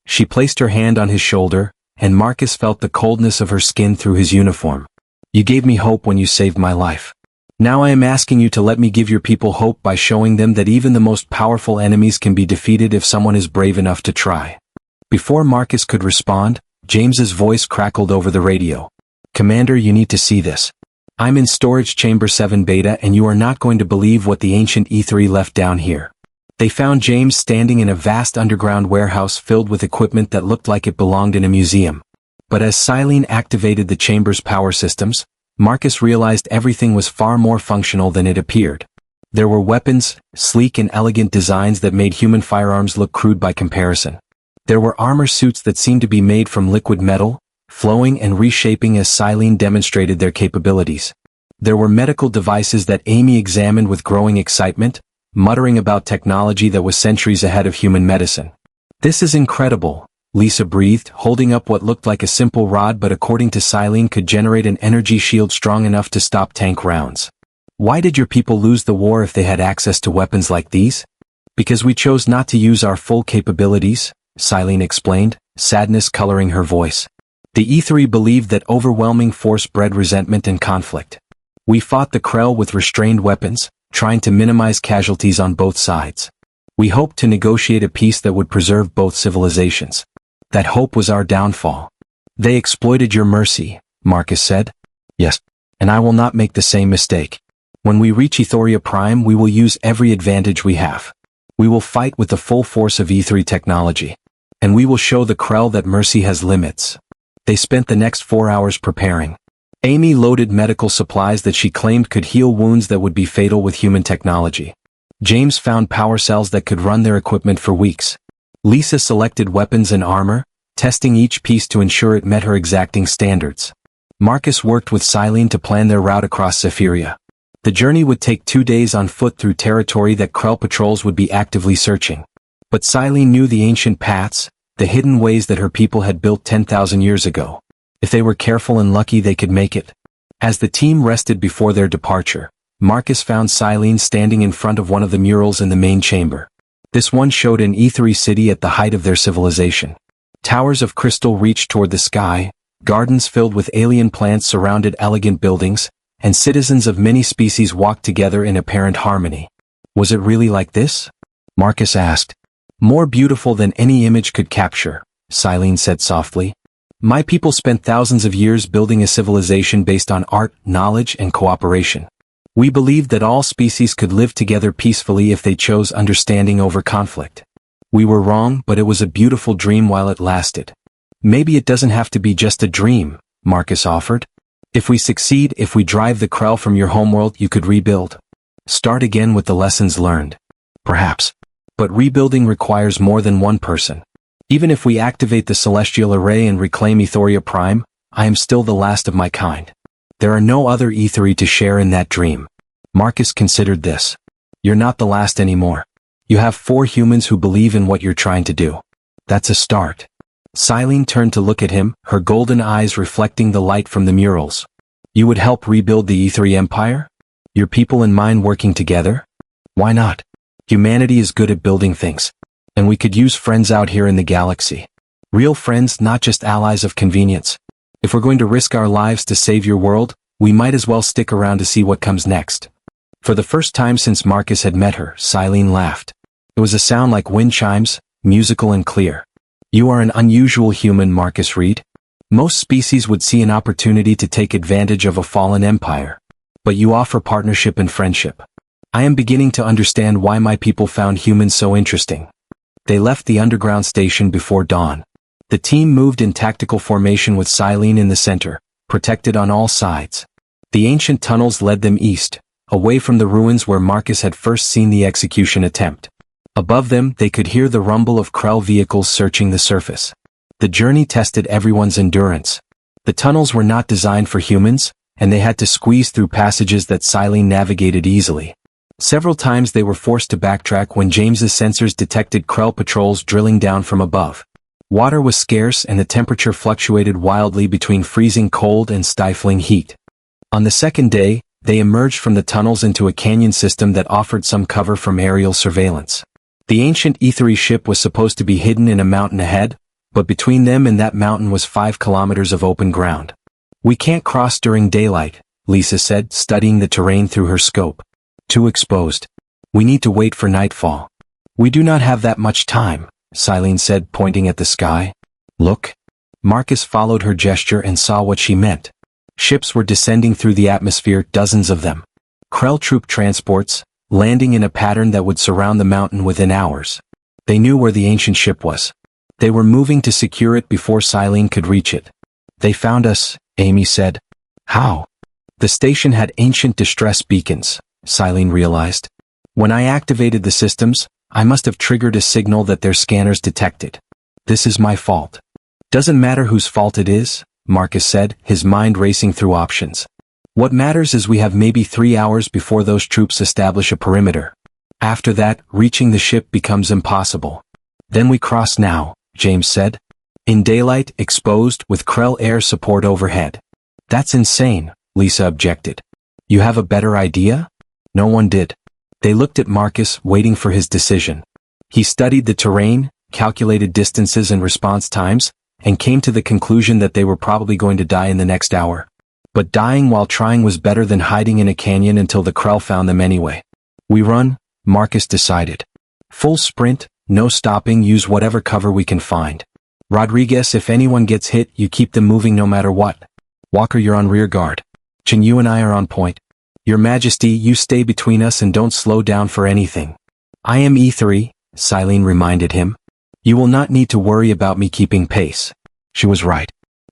She placed her hand on his shoulder, and Marcus felt the coldness of her skin through his uniform. You gave me hope when you saved my life. Now I am asking you to let me give your people hope by showing them that even the most powerful enemies can be defeated if someone is brave enough to try. Before Marcus could respond, James's voice crackled over the radio. Commander, you need to see this. I'm in storage chamber 7 beta and you are not going to believe what the ancient E3 left down here. They found James standing in a vast underground warehouse filled with equipment that looked like it belonged in a museum. But as Silene activated the chamber's power systems, Marcus realized everything was far more functional than it appeared. There were weapons, sleek and elegant designs that made human firearms look crude by comparison. There were armor suits that seemed to be made from liquid metal, flowing and reshaping as Silene demonstrated their capabilities. There were medical devices that Amy examined with growing excitement, muttering about technology that was centuries ahead of human medicine. This is incredible, Lisa breathed, holding up what looked like a simple rod but according to Silene could generate an energy shield strong enough to stop tank rounds. Why did your people lose the war if they had access to weapons like these? Because we chose not to use our full capabilities, Silene explained, sadness coloring her voice. The E3 believed that overwhelming force bred resentment and conflict. We fought the Krell with restrained weapons, trying to minimize casualties on both sides. We hoped to negotiate a peace that would preserve both civilizations. That hope was our downfall. They exploited your mercy, Marcus said. Yes, and I will not make the same mistake. When we reach Ethoria Prime, we will use every advantage we have. We will fight with the full force of E3 technology. And we will show the Krell that mercy has limits. They spent the next 4 hours preparing. Amy loaded medical supplies that she claimed could heal wounds that would be fatal with human technology. James found power cells that could run their equipment for weeks. Lisa selected weapons and armor, testing each piece to ensure it met her exacting standards. Marcus worked with Silene to plan their route across Zephyria. The journey would take 2 days on foot through territory that Krell patrols would be actively searching. But Silene knew the ancient paths, the hidden ways that her people had built 10,000 years ago. If they were careful and lucky, they could make it. As the team rested before their departure, Marcus found Silene standing in front of one of the murals in the main chamber. This one showed an E3 city at the height of their civilization. Towers of crystal reached toward the sky, gardens filled with alien plants surrounded elegant buildings, and citizens of many species walked together in apparent harmony. Was it really like this? Marcus asked. More beautiful than any image could capture, Silene said softly. My people spent thousands of years building a civilization based on art, knowledge, and cooperation. We believed that all species could live together peacefully if they chose understanding over conflict. We were wrong, but it was a beautiful dream while it lasted. Maybe it doesn't have to be just a dream, Marcus offered. If we succeed, if we drive the Krell from your homeworld, you could rebuild. Start again with the lessons learned. Perhaps. But rebuilding requires more than one person. Even if we activate the Celestial Array and reclaim Ethoria Prime, I am still the last of my kind. There are no other E3 to share in that dream. Marcus considered this. You're not the last anymore. You have 4 humans who believe in what you're trying to do. That's a start. Silene turned to look at him, her golden eyes reflecting the light from the murals. You would help rebuild the E3 Empire? Your people and mine working together? Why not? Humanity is good at building things. And we could use friends out here in the galaxy. Real friends, not just allies of convenience. If we're going to risk our lives to save your world, we might as well stick around to see what comes next. For the first time since Marcus had met her, Silene laughed. It was a sound like wind chimes, musical and clear. You are an unusual human, Marcus Reed. Most species would see an opportunity to take advantage of a fallen empire. But you offer partnership and friendship. I am beginning to understand why my people found humans so interesting. They left the underground station before dawn. The team moved in tactical formation with Silene in the center, protected on all sides. The ancient tunnels led them east, away from the ruins where Marcus had first seen the execution attempt. Above them, they could hear the rumble of Krell vehicles searching the surface. The journey tested everyone's endurance. The tunnels were not designed for humans, and they had to squeeze through passages that Silene navigated easily. Several times they were forced to backtrack when James's sensors detected Krell patrols drilling down from above. Water was scarce and the temperature fluctuated wildly between freezing cold and stifling heat. On the second day, they emerged from the tunnels into a canyon system that offered some cover from aerial surveillance. The ancient ethery ship was supposed to be hidden in a mountain ahead, but between them and that mountain was 5 kilometers of open ground. "We can't cross during daylight," Lisa said, studying the terrain through her scope. "Too exposed. We need to wait for nightfall." "We do not have that much time," Silene said, pointing at the sky. "Look." Marcus followed her gesture and saw what she meant. Ships were descending through the atmosphere, dozens of them. Krell troop transports, landing in a pattern that would surround the mountain within hours. They knew where the ancient ship was. They were moving to secure it before Silene could reach it. "They found us," Amy said. "How?" "The station had ancient distress beacons," Silene realized. "When I activated the systems, I must have triggered a signal that their scanners detected. This is my fault." "Doesn't matter whose fault it is," Marcus said, his mind racing through options. "What matters is we have maybe 3 hours before those troops establish a perimeter. After that, reaching the ship becomes impossible." "Then we cross now," James said. "In daylight, exposed, with Krell air support overhead." "That's insane," Lisa objected. "You have a better idea?" No one did. They looked at Marcus, waiting for his decision. He studied the terrain, calculated distances and response times, and came to the conclusion that they were probably going to die in the next hour. But dying while trying was better than hiding in a canyon until the Krell found them anyway. "We run," Marcus decided. "Full sprint, no stopping, use whatever cover we can find. Rodriguez, if anyone gets hit, you keep them moving no matter what. Walker, you're on rear guard. Chen, you and I are on point. Your Majesty, you stay between us and don't slow down for anything." "I am ethery," Silene reminded him. "You will not need to worry about me keeping pace." She was right.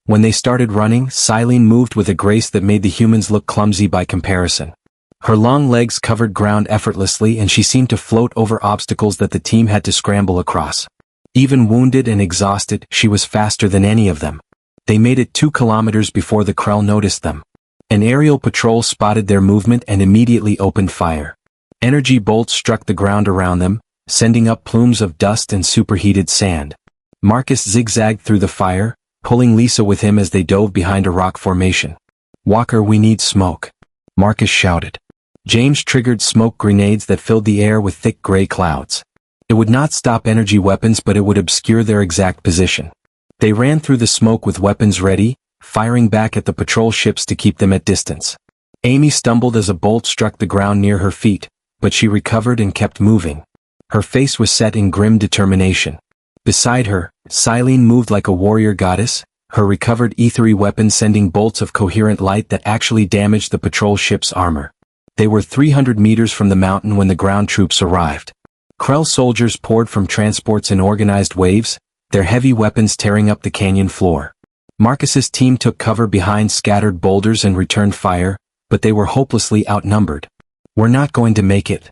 When they started running, Silene moved with a grace that made the humans look clumsy by comparison. Her long legs covered ground effortlessly and she seemed to float over obstacles that the team had to scramble across. Even wounded and exhausted, she was faster than any of them. They made it 2 kilometers before the Krell noticed them. An aerial patrol spotted their movement and immediately opened fire. Energy bolts struck the ground around them, sending up plumes of dust and superheated sand. Marcus zigzagged through the fire, pulling Lisa with him as they dove behind a rock formation. "Walker, we need smoke," Marcus shouted. James triggered smoke grenades that filled the air with thick gray clouds. It would not stop energy weapons, but it would obscure their exact position. They ran through the smoke with weapons ready, firing back at the patrol ships to keep them at distance. Amy stumbled as a bolt struck the ground near her feet, but she recovered and kept moving. Her face was set in grim determination. Beside her, Silene moved like a warrior goddess, her recovered ethery weapon sending bolts of coherent light that actually damaged the patrol ship's armor. They were 300 meters from the mountain when the ground troops arrived. Krell soldiers poured from transports in organized waves, their heavy weapons tearing up the canyon floor. Marcus's team took cover behind scattered boulders and returned fire, but they were hopelessly outnumbered. "We're not going to make it,"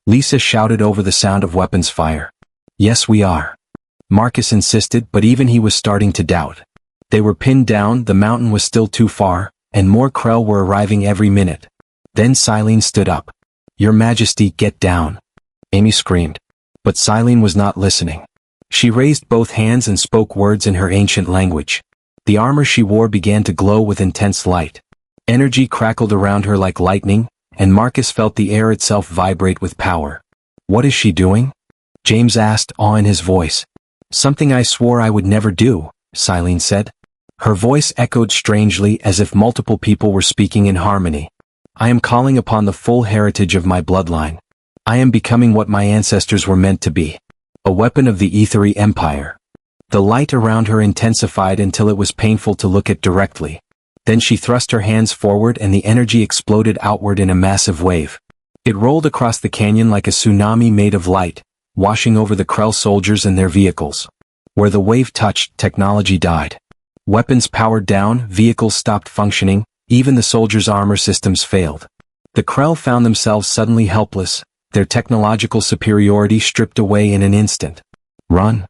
Lisa shouted over the sound of weapons fire. "Yes, we are," Marcus insisted, but even he was starting to doubt. They were pinned down, the mountain was still too far, and more Krell were arriving every minute. Then Silene stood up. "Your Majesty, get down," Amy screamed. But Silene was not listening. She raised both hands and spoke words in her ancient language. The armor she wore began to glow with intense light. Energy crackled around her like lightning, and Marcus felt the air itself vibrate with power. "What is she doing?" James asked, awe in his voice. "Something I swore I would never do," Silene said. Her voice echoed strangely as if multiple people were speaking in harmony. "I am calling upon the full heritage of my bloodline. I am becoming what my ancestors were meant to be. A weapon of the ethery empire." The light around her intensified until it was painful to look at directly. Then she thrust her hands forward and the energy exploded outward in a massive wave. It rolled across the canyon like a tsunami made of light, washing over the Krell soldiers and their vehicles. Where the wave touched, technology died. Weapons powered down, vehicles stopped functioning, even the soldiers' armor systems failed. The Krell found themselves suddenly helpless, their technological superiority stripped away in an instant. "Run,"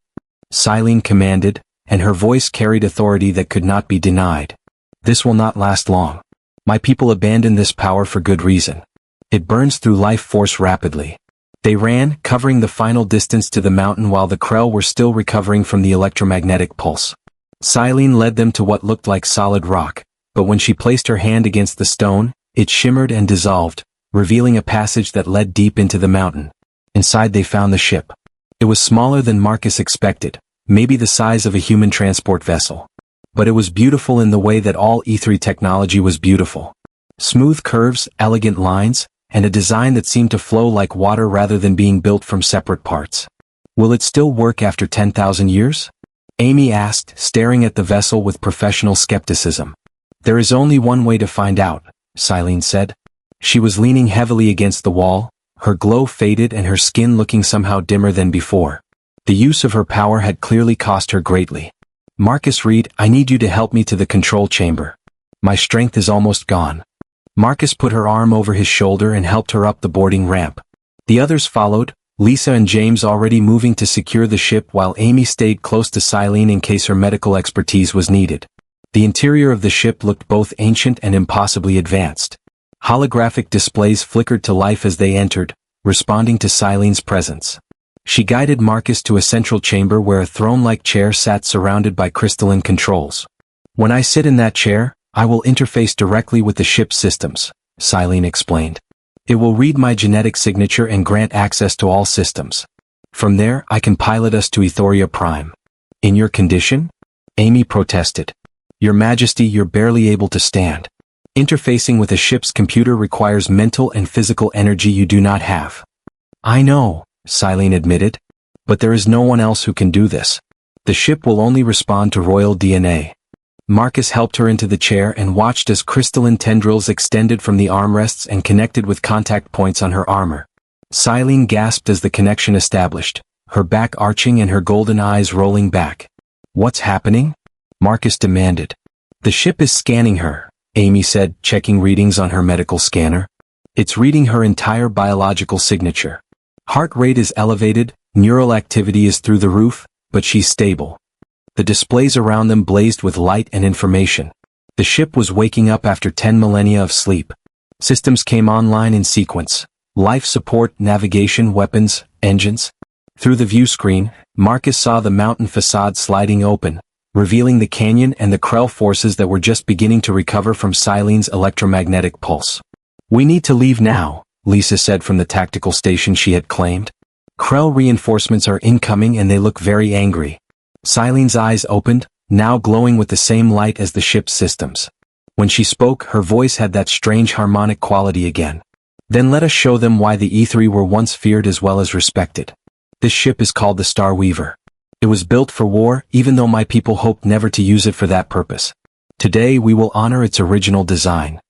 Silene commanded, and her voice carried authority that could not be denied. "This will not last long. My people abandon this power for good reason. It burns through life force rapidly. They ran, covering the final distance to the mountain while the Krell were still recovering from the electromagnetic pulse. Silene led them to what looked like solid rock, but when she placed her hand against the stone, it shimmered and dissolved, revealing a passage that led deep into the mountain. Inside they found the ship. It was smaller than Marcus expected, maybe the size of a human transport vessel. But it was beautiful in the way that all E3 technology was beautiful. Smooth curves, elegant lines, and a design that seemed to flow like water rather than being built from separate parts. Will it still work after 10,000 years? Amy asked, staring at the vessel with professional skepticism. There is only one way to find out, Silene said. She was leaning heavily against the wall, her glow faded and her skin looking somehow dimmer than before. The use of her power had clearly cost her greatly. Marcus Reed, I need you to help me to the control chamber. My strength is almost gone. Marcus put her arm over his shoulder and helped her up the boarding ramp. The others followed, Lisa and James already moving to secure the ship while Amy stayed close to Silene in case her medical expertise was needed. The interior of the ship looked both ancient and impossibly advanced. Holographic displays flickered to life as they entered, responding to Silene's presence. She guided Marcus to a central chamber where a throne-like chair sat surrounded by crystalline controls. When I sit in that chair, I will interface directly with the ship's systems, Silene explained. It will read my genetic signature and grant access to all systems. From there, I can pilot us to Ethoria Prime. In your condition? Amy protested. Your Majesty, you're barely able to stand. Interfacing with a ship's computer requires mental and physical energy you do not have. I know, Silene admitted. But there is no one else who can do this. The ship will only respond to royal DNA. Marcus helped her into the chair and watched as crystalline tendrils extended from the armrests and connected with contact points on her armor. Silene gasped as the connection established, her back arching and her golden eyes rolling back. What's happening? Marcus demanded. The ship is scanning her, Amy said, checking readings on her medical scanner. It's reading her entire biological signature. Heart rate is elevated, neural activity is through the roof, but she's stable. The displays around them blazed with light and information. The ship was waking up after 10 millennia of sleep. Systems came online in sequence. Life support, navigation, weapons, engines. Through the view screen, Marcus saw the mountain facade sliding open, revealing the canyon and the Krell forces that were just beginning to recover from Silene's electromagnetic pulse. We need to leave now, Lisa said from the tactical station she had claimed. Krell reinforcements are incoming and they look very angry. Silene's eyes opened, now glowing with the same light as the ship's systems. When she spoke, her voice had that strange harmonic quality again. Then let us show them why the E3 were once feared as well as respected. This ship is called the Star Weaver. It was built for war, even though my people hoped never to use it for that purpose. Today we will honor its original design.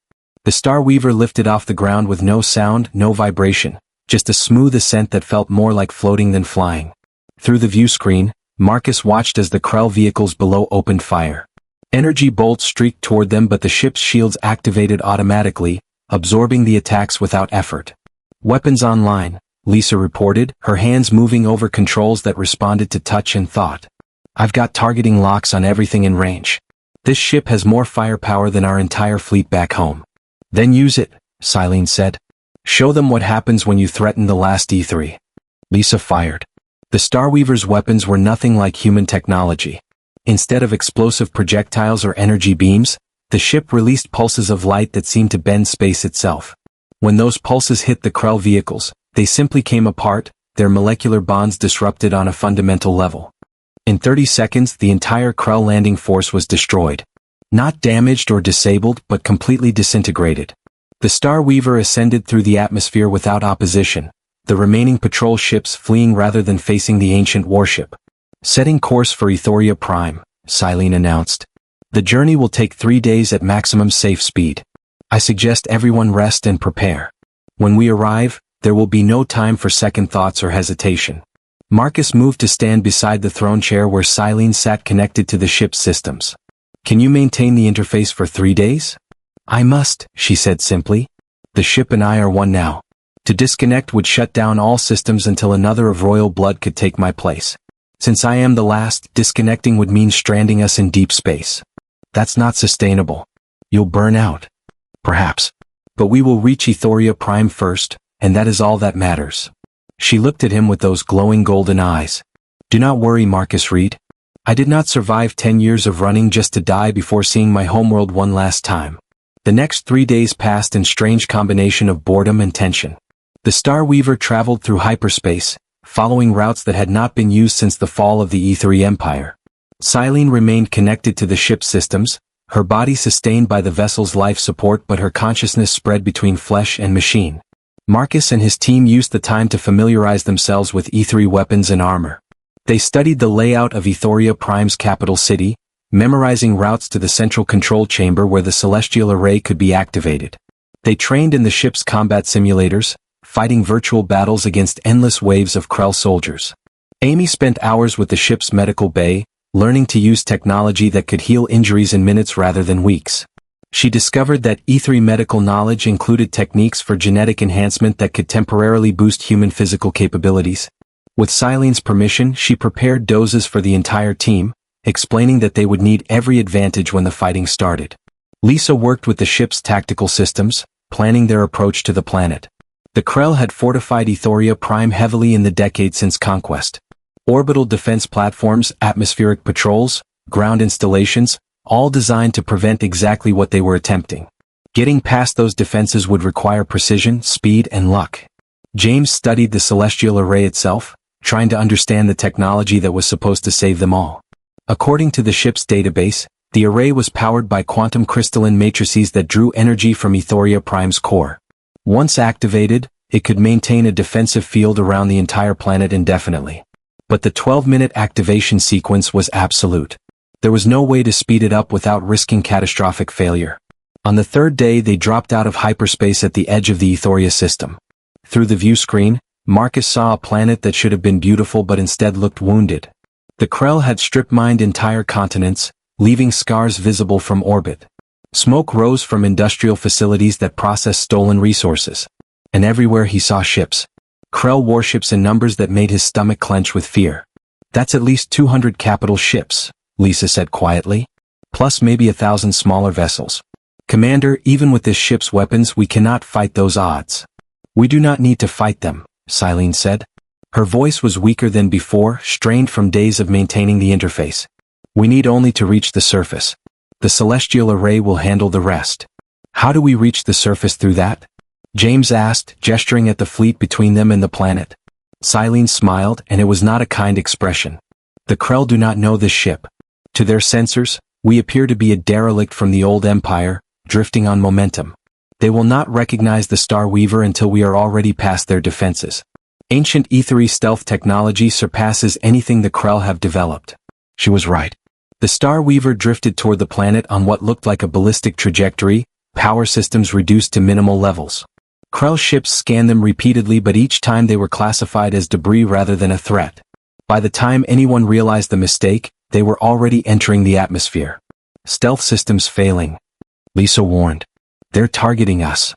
The Star Weaver lifted off the ground with no sound, no vibration, just a smooth ascent that felt more like floating than flying. Through the view screen, Marcus watched as the Krell vehicles below opened fire. Energy bolts streaked toward them, but the ship's shields activated automatically, absorbing the attacks without effort. Weapons online, Lisa reported, her hands moving over controls that responded to touch and thought. I've got targeting locks on everything in range. This ship has more firepower than our entire fleet back home. Then use it, Silene said. Show them what happens when you threaten the last E3. Lisa fired. The Starweaver's weapons were nothing like human technology. Instead of explosive projectiles or energy beams, the ship released pulses of light that seemed to bend space itself. When those pulses hit the Krell vehicles, they simply came apart, their molecular bonds disrupted on a fundamental level. In 30 seconds, the entire Krell landing force was destroyed. Not damaged or disabled, but completely disintegrated. The Star Weaver ascended through the atmosphere without opposition, the remaining patrol ships fleeing rather than facing the ancient warship. Setting course for Ethoria Prime, Silene announced. The journey will take 3 days at maximum safe speed. I suggest everyone rest and prepare. When we arrive, there will be no time for second thoughts or hesitation. Marcus moved to stand beside the throne chair where Silene sat connected to the ship's systems. Can you maintain the interface for 3 days? I must, she said simply. The ship and I are one now. To disconnect would shut down all systems until another of royal blood could take my place. Since I am the last, disconnecting would mean stranding us in deep space. That's not sustainable. You'll burn out. Perhaps. But we will reach Ethoria Prime first, and that is all that matters. She looked at him with those glowing golden eyes. "Do not worry, Marcus Reed. I did not survive 10 years of running just to die before seeing my homeworld one last time." The next 3 days passed in strange combination of boredom and tension. The Star Weaver traveled through hyperspace, following routes that had not been used since the fall of the E3 Empire. Silene remained connected to the ship's systems, her body sustained by the vessel's life support, but her consciousness spread between flesh and machine. Marcus and his team used the time to familiarize themselves with E3 weapons and armor. They studied the layout of Ethoria Prime's capital city, memorizing routes to the central control chamber where the celestial array could be activated. They trained in the ship's combat simulators, fighting virtual battles against endless waves of Krell soldiers. Amy spent hours with the ship's medical bay, learning to use technology that could heal injuries in minutes rather than weeks. She discovered that E3 medical knowledge included techniques for genetic enhancement that could temporarily boost human physical capabilities. With Silene's permission, she prepared doses for the entire team, explaining that they would need every advantage when the fighting started. Lisa worked with the ship's tactical systems, planning their approach to the planet. The Krell had fortified Ethoria Prime heavily in the decade since conquest. Orbital defense platforms, atmospheric patrols, ground installations, all designed to prevent exactly what they were attempting. Getting past those defenses would require precision, speed, and luck. James studied the celestial array itself, trying to understand the technology that was supposed to save them all. According to the ship's database, the array was powered by quantum crystalline matrices that drew energy from Ethoria Prime's core. Once activated, it could maintain a defensive field around the entire planet indefinitely. But the 12-minute activation sequence was absolute. There was no way to speed it up without risking catastrophic failure. On the third day, they dropped out of hyperspace at the edge of the Ethoria system. Through the view screen, Marcus saw a planet that should have been beautiful but instead looked wounded. The Krell had strip-mined entire continents, leaving scars visible from orbit. Smoke rose from industrial facilities that processed stolen resources. And everywhere he saw ships. Krell warships in numbers that made his stomach clench with fear. "That's at least 200 capital ships," Lisa said quietly. "Plus maybe 1,000 smaller vessels. Commander, even with this ship's weapons we cannot fight those odds." "We do not need to fight them," Silene said. Her voice was weaker than before, strained from days of maintaining the interface. "We need only to reach the surface. The celestial array will handle the rest." "How do we reach the surface through that?" James asked, gesturing at the fleet between them and the planet. Silene smiled, and it was not a kind expression. "The Krell do not know this ship. To their sensors, we appear to be a derelict from the old empire, drifting on momentum. They will not recognize the Star Weaver until we are already past their defenses. Ancient E3 stealth technology surpasses anything the Krell have developed." She was right. The Star Weaver drifted toward the planet on what looked like a ballistic trajectory, power systems reduced to minimal levels. Krell ships scanned them repeatedly, but each time they were classified as debris rather than a threat. By the time anyone realized the mistake, they were already entering the atmosphere. "Stealth systems failing," Lisa warned. "They're targeting us."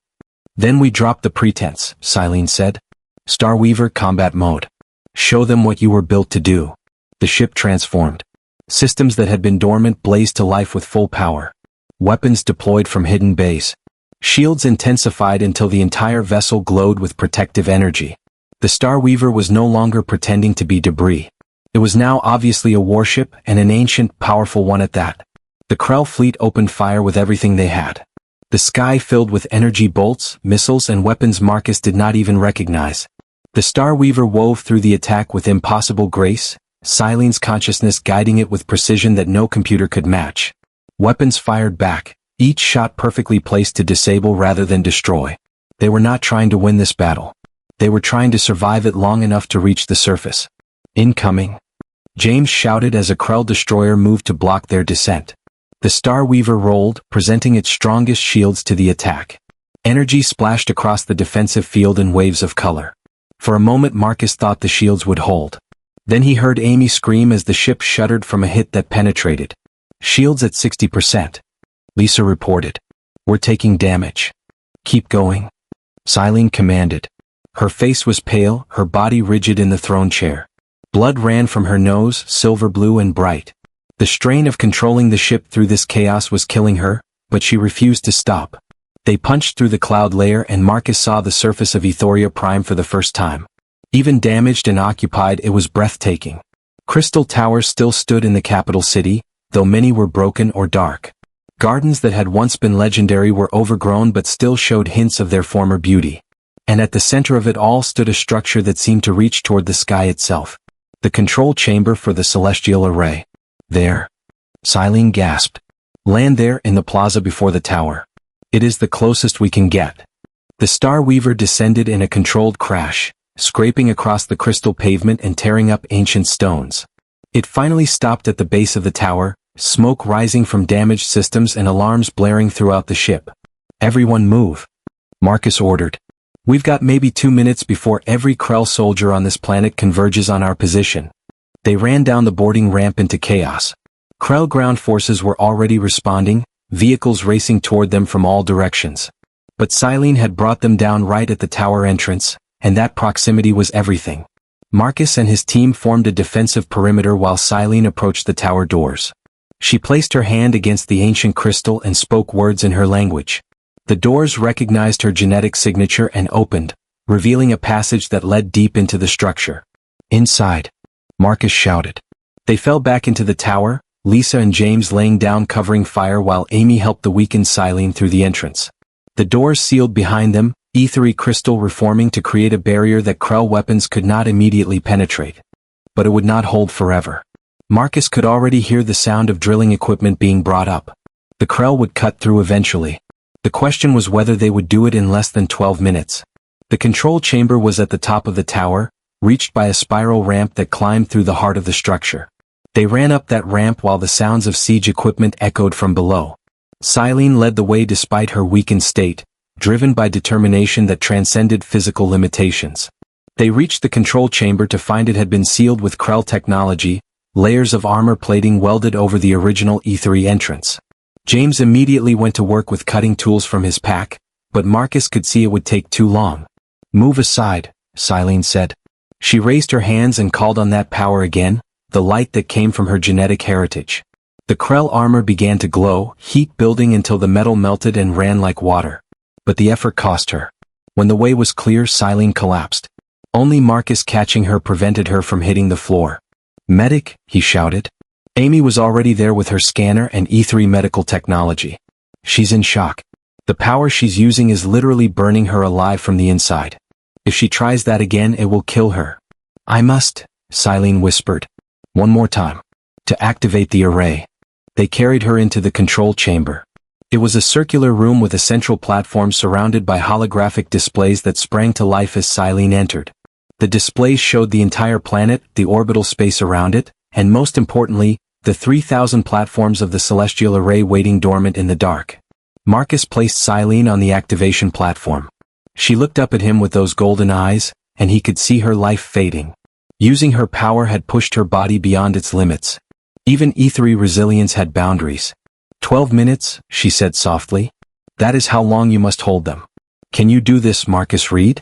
"Then we dropped the pretense," Silene said. "Star Weaver combat mode. Show them what you were built to do." The ship transformed. Systems that had been dormant blazed to life with full power. Weapons deployed from hidden bays. Shields intensified until the entire vessel glowed with protective energy. The Star Weaver was no longer pretending to be debris. It was now obviously a warship, and an ancient, powerful one at that. The Krell fleet opened fire with everything they had. The sky filled with energy bolts, missiles, and weapons Marcus did not even recognize. The Star Weaver wove through the attack with impossible grace, Silene's consciousness guiding it with precision that no computer could match. Weapons fired back, each shot perfectly placed to disable rather than destroy. They were not trying to win this battle. They were trying to survive it long enough to reach the surface. "Incoming!" James shouted as a Krell destroyer moved to block their descent. The Star Weaver rolled, presenting its strongest shields to the attack. Energy splashed across the defensive field in waves of color. For a moment Marcus thought the shields would hold. Then he heard Amy scream as the ship shuddered from a hit that penetrated. "Shields at 60%. Lisa reported. "We're taking damage." "Keep going," Silene commanded. Her face was pale, her body rigid in the throne chair. Blood ran from her nose, silver blue and bright. The strain of controlling the ship through this chaos was killing her, but she refused to stop. They punched through the cloud layer and Marcus saw the surface of Ethoria Prime for the first time. Even damaged and occupied, it was breathtaking. Crystal towers still stood in the capital city, though many were broken or dark. Gardens that had once been legendary were overgrown but still showed hints of their former beauty. And at the center of it all stood a structure that seemed to reach toward the sky itself. The control chamber for the celestial array. There. Silene gasped. Land there in the plaza before the tower. It is the closest we can get. The Star Weaver descended in a controlled crash, scraping across the crystal pavement and tearing up ancient stones. It finally stopped at the base of the tower, smoke rising from damaged systems and alarms blaring throughout the ship. Everyone move. Marcus ordered. We've got maybe 2 minutes before every Krell soldier on this planet converges on our position. They ran down the boarding ramp into chaos. Krell ground forces were already responding, vehicles racing toward them from all directions. But Silene had brought them down right at the tower entrance, and that proximity was everything. Marcus and his team formed a defensive perimeter while Silene approached the tower doors. She placed her hand against the ancient crystal and spoke words in her language. The doors recognized her genetic signature and opened, revealing a passage that led deep into the structure. Inside. Marcus shouted. They fell back into the tower, Lisa and James laying down covering fire while Amy helped the weakened Silene through the entrance. The doors sealed behind them, ethery crystal reforming to create a barrier that Krell weapons could not immediately penetrate. But it would not hold forever. Marcus could already hear the sound of drilling equipment being brought up. The Krell would cut through eventually. The question was whether they would do it in less than 12 minutes. The control chamber was at the top of the tower, reached by a spiral ramp that climbed through the heart of the structure. They ran up that ramp while the sounds of siege equipment echoed from below. Silene led the way despite her weakened state, driven by determination that transcended physical limitations. They reached the control chamber to find it had been sealed with Krell technology, layers of armor plating welded over the original ethery entrance. James immediately went to work with cutting tools from his pack, but Marcus could see it would take too long. Move aside, Silene said. She raised her hands and called on that power again, the light that came from her genetic heritage. The Krell armor began to glow, heat building until the metal melted and ran like water. But the effort cost her. When the way was clear, Silene collapsed. Only Marcus catching her prevented her from hitting the floor. Medic, he shouted. Amy was already there with her scanner and ethery medical technology. She's in shock. The power she's using is literally burning her alive from the inside. If she tries that again, it will kill her. I must, Silene whispered. One more time. To activate the array. They carried her into the control chamber. It was a circular room with a central platform surrounded by holographic displays that sprang to life as Silene entered. The displays showed the entire planet, the orbital space around it, and most importantly, the 3,000 platforms of the celestial array waiting dormant in the dark. Marcus placed Silene on the activation platform. She looked up at him with those golden eyes, and he could see her life fading. Using her power had pushed her body beyond its limits. Even ethery resilience had boundaries. 12 minutes, she said softly. That is how long you must hold them. Can you do this, Marcus Reed?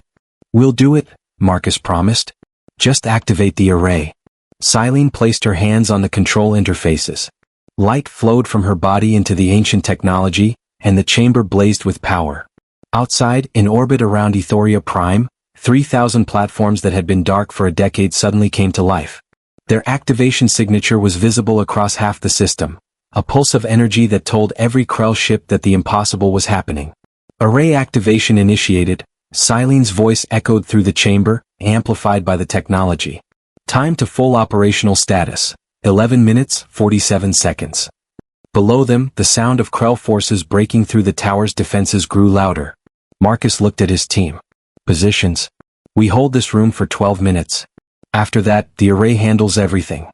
We'll do it, Marcus promised. Just activate the array. Silene placed her hands on the control interfaces. Light flowed from her body into the ancient technology, and the chamber blazed with power. Outside, in orbit around Ethoria Prime, 3,000 platforms that had been dark for a decade suddenly came to life. Their activation signature was visible across half the system, a pulse of energy that told every Krell ship that the impossible was happening. Array activation initiated, Silene's voice echoed through the chamber, amplified by the technology. Time to full operational status, 11 minutes, 47 seconds. Below them, the sound of Krell forces breaking through the tower's defenses grew louder. Marcus looked at his team. Positions. We hold this room for 12 minutes. After that, the array handles everything.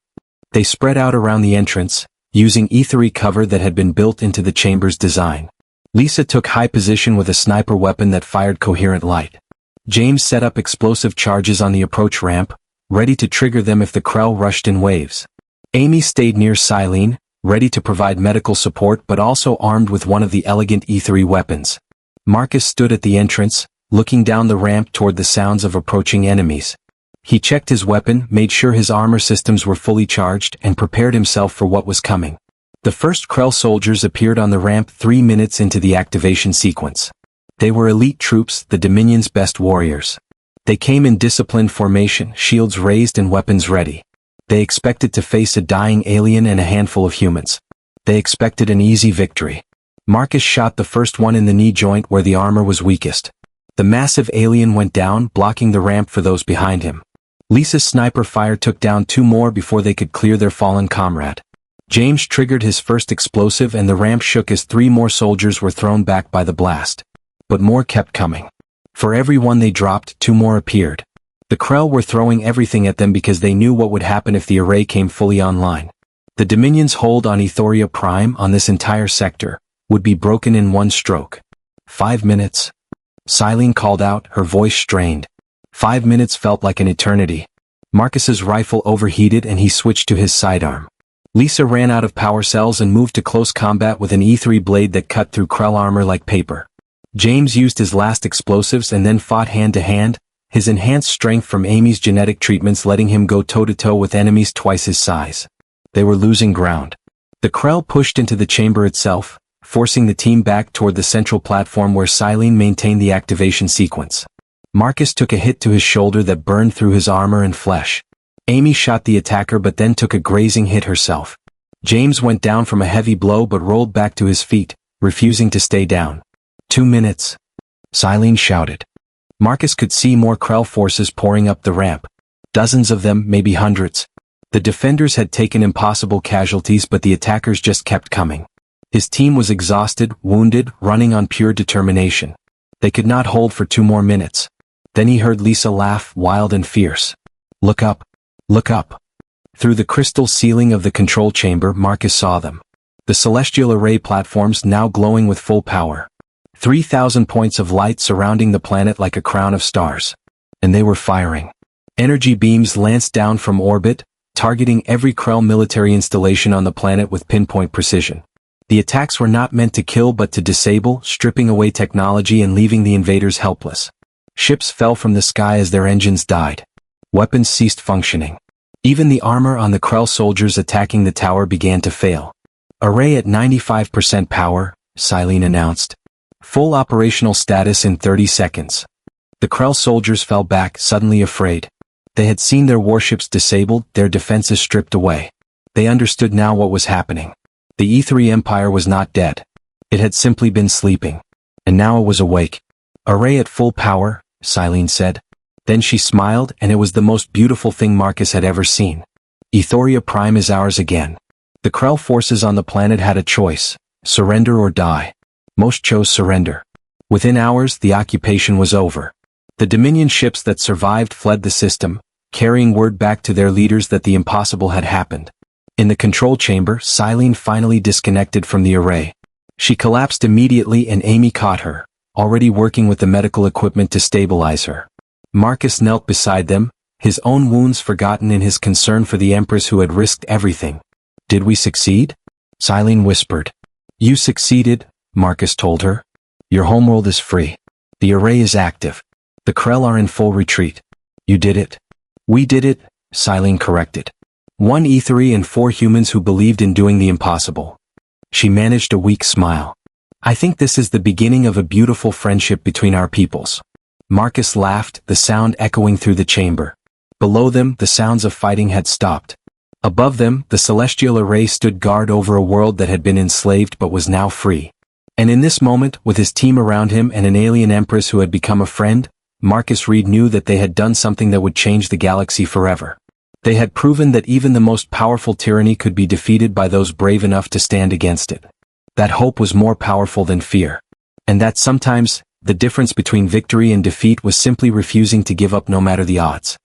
They spread out around the entrance, using ethery cover that had been built into the chamber's design. Lisa took high position with a sniper weapon that fired coherent light. James set up explosive charges on the approach ramp, ready to trigger them if the Krell rushed in waves. Amy stayed near Silene, ready to provide medical support but also armed with one of the elegant ethery weapons. Marcus stood at the entrance, looking down the ramp toward the sounds of approaching enemies. He checked his weapon, made sure his armor systems were fully charged, and prepared himself for what was coming. The first Krell soldiers appeared on the ramp 3 minutes into the activation sequence. They were elite troops, the Dominion's best warriors. They came in disciplined formation, shields raised and weapons ready. They expected to face a dying alien and a handful of humans. They expected an easy victory. Marcus shot the first one in the knee joint where the armor was weakest. The massive alien went down, blocking the ramp for those behind him. Lisa's sniper fire took down 2 more before they could clear their fallen comrade. James triggered his first explosive and the ramp shook as 3 more soldiers were thrown back by the blast. But more kept coming. For every one they dropped, 2 more appeared. The Krell were throwing everything at them because they knew what would happen if the array came fully online. The Dominion's hold on Ethoria Prime, on this entire sector, would be broken in one stroke. 5 minutes. Silene called out, her voice strained. 5 minutes felt like an eternity. Marcus's rifle overheated and he switched to his sidearm. Lisa ran out of power cells and moved to close combat with an E3 blade that cut through Krell armor like paper. James used his last explosives and then fought hand-to-hand, his enhanced strength from Amy's genetic treatments letting him go toe-to-toe with enemies twice his size. They were losing ground. The Krell pushed into the chamber itself, forcing the team back toward the central platform where Silene maintained the activation sequence. Marcus took a hit to his shoulder that burned through his armor and flesh. Amy shot the attacker but then took a grazing hit herself. James went down from a heavy blow but rolled back to his feet, refusing to stay down. 2 minutes. Silene shouted. Marcus could see more Krell forces pouring up the ramp. Dozens of them, maybe hundreds. The defenders had taken impossible casualties but the attackers just kept coming. His team was exhausted, wounded, running on pure determination. They could not hold for 2 more minutes. Then he heard Lisa laugh, wild and fierce. Look up. Look up. Through the crystal ceiling of the control chamber, Marcus saw them. The celestial array platforms now glowing with full power. 3,000 points of light surrounding the planet like a crown of stars. And they were firing. Energy beams lanced down from orbit, targeting every Krell military installation on the planet with pinpoint precision. The attacks were not meant to kill but to disable, stripping away technology and leaving the invaders helpless. Ships fell from the sky as their engines died. Weapons ceased functioning. Even the armor on the Krell soldiers attacking the tower began to fail. Array at 95% power, Silene announced. Full operational status in 30 seconds. The Krell soldiers fell back, suddenly afraid. They had seen their warships disabled, their defenses stripped away. They understood now what was happening. The E3 Empire was not dead. It had simply been sleeping. And now it was awake. Array at full power, Silene said. Then she smiled, and it was the most beautiful thing Marcus had ever seen. Ethoria Prime is ours again. The Krell forces on the planet had a choice, surrender or die. Most chose surrender. Within hours, the occupation was over. The Dominion ships that survived fled the system, carrying word back to their leaders that the impossible had happened. In the control chamber, Silene finally disconnected from the array. She collapsed immediately and Amy caught her, already working with the medical equipment to stabilize her. Marcus knelt beside them, his own wounds forgotten in his concern for the Empress who had risked everything. Did we succeed? Silene whispered. You succeeded, Marcus told her. Your homeworld is free. The array is active. The Krell are in full retreat. You did it. We did it, Silene corrected. 1 E3 and 4 humans who believed in doing the impossible. She managed a weak smile. I think this is the beginning of a beautiful friendship between our peoples. Marcus laughed, the sound echoing through the chamber. Below them, the sounds of fighting had stopped. Above them, the celestial array stood guard over a world that had been enslaved but was now free. And in this moment, with his team around him and an alien empress who had become a friend, Marcus Reed knew that they had done something that would change the galaxy forever. They had proven that even the most powerful tyranny could be defeated by those brave enough to stand against it. That hope was more powerful than fear. And that sometimes, the difference between victory and defeat was simply refusing to give up no matter the odds.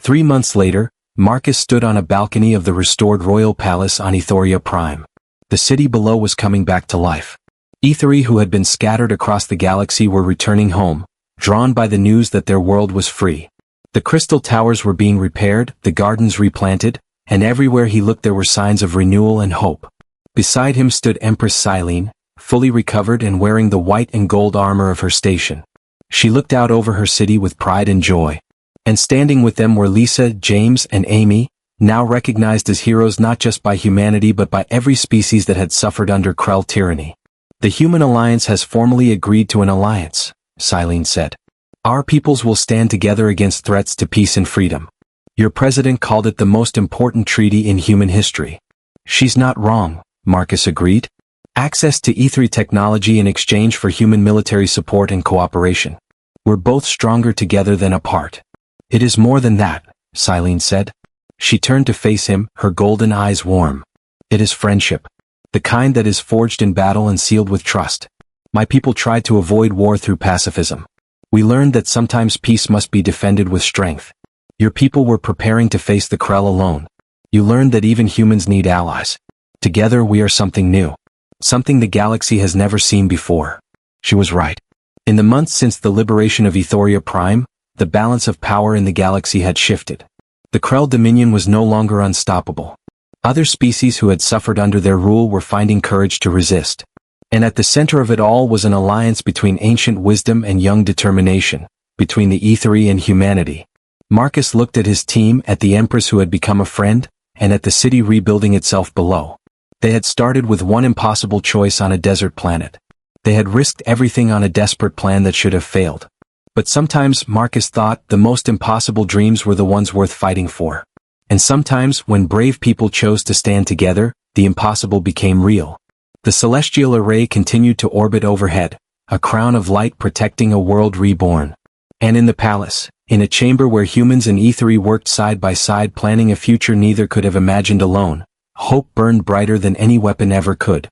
3 months later, Marcus stood on a balcony of the restored royal palace on Ethoria Prime. The city below was coming back to life. E3 who had been scattered across the galaxy were returning home, drawn by the news that their world was free. The crystal towers were being repaired, the gardens replanted, and everywhere he looked there were signs of renewal and hope. Beside him stood Empress Silene, fully recovered and wearing the white and gold armor of her station. She looked out over her city with pride and joy. And standing with them were Lisa, James, and Amy, now recognized as heroes not just by humanity but by every species that had suffered under Krell tyranny. The Human Alliance has formally agreed to an alliance, Silene said. Our peoples will stand together against threats to peace and freedom. Your president called it the most important treaty in human history. She's not wrong, Marcus agreed. Access to E3 technology in exchange for human military support and cooperation. We're both stronger together than apart. It is more than that, Silene said. She turned to face him, her golden eyes warm. It is friendship. The kind that is forged in battle and sealed with trust. My people tried to avoid war through pacifism. We learned that sometimes peace must be defended with strength. Your people were preparing to face the Krell alone. You learned that even humans need allies. Together we are something new. Something the galaxy has never seen before. She was right. In the months since the liberation of Ethoria Prime, the balance of power in the galaxy had shifted. The Krell Dominion was no longer unstoppable. Other species who had suffered under their rule were finding courage to resist. And at the center of it all was an alliance between ancient wisdom and young determination, between the E3 and humanity. Marcus looked at his team, at the Empress who had become a friend, and at the city rebuilding itself below. They had started with one impossible choice on a desert planet. They had risked everything on a desperate plan that should have failed. But sometimes, Marcus thought, the most impossible dreams were the ones worth fighting for. And sometimes, when brave people chose to stand together, the impossible became real. The celestial array continued to orbit overhead, a crown of light protecting a world reborn. And in the palace, in a chamber where humans and E3 worked side by side planning a future neither could have imagined alone, hope burned brighter than any weapon ever could.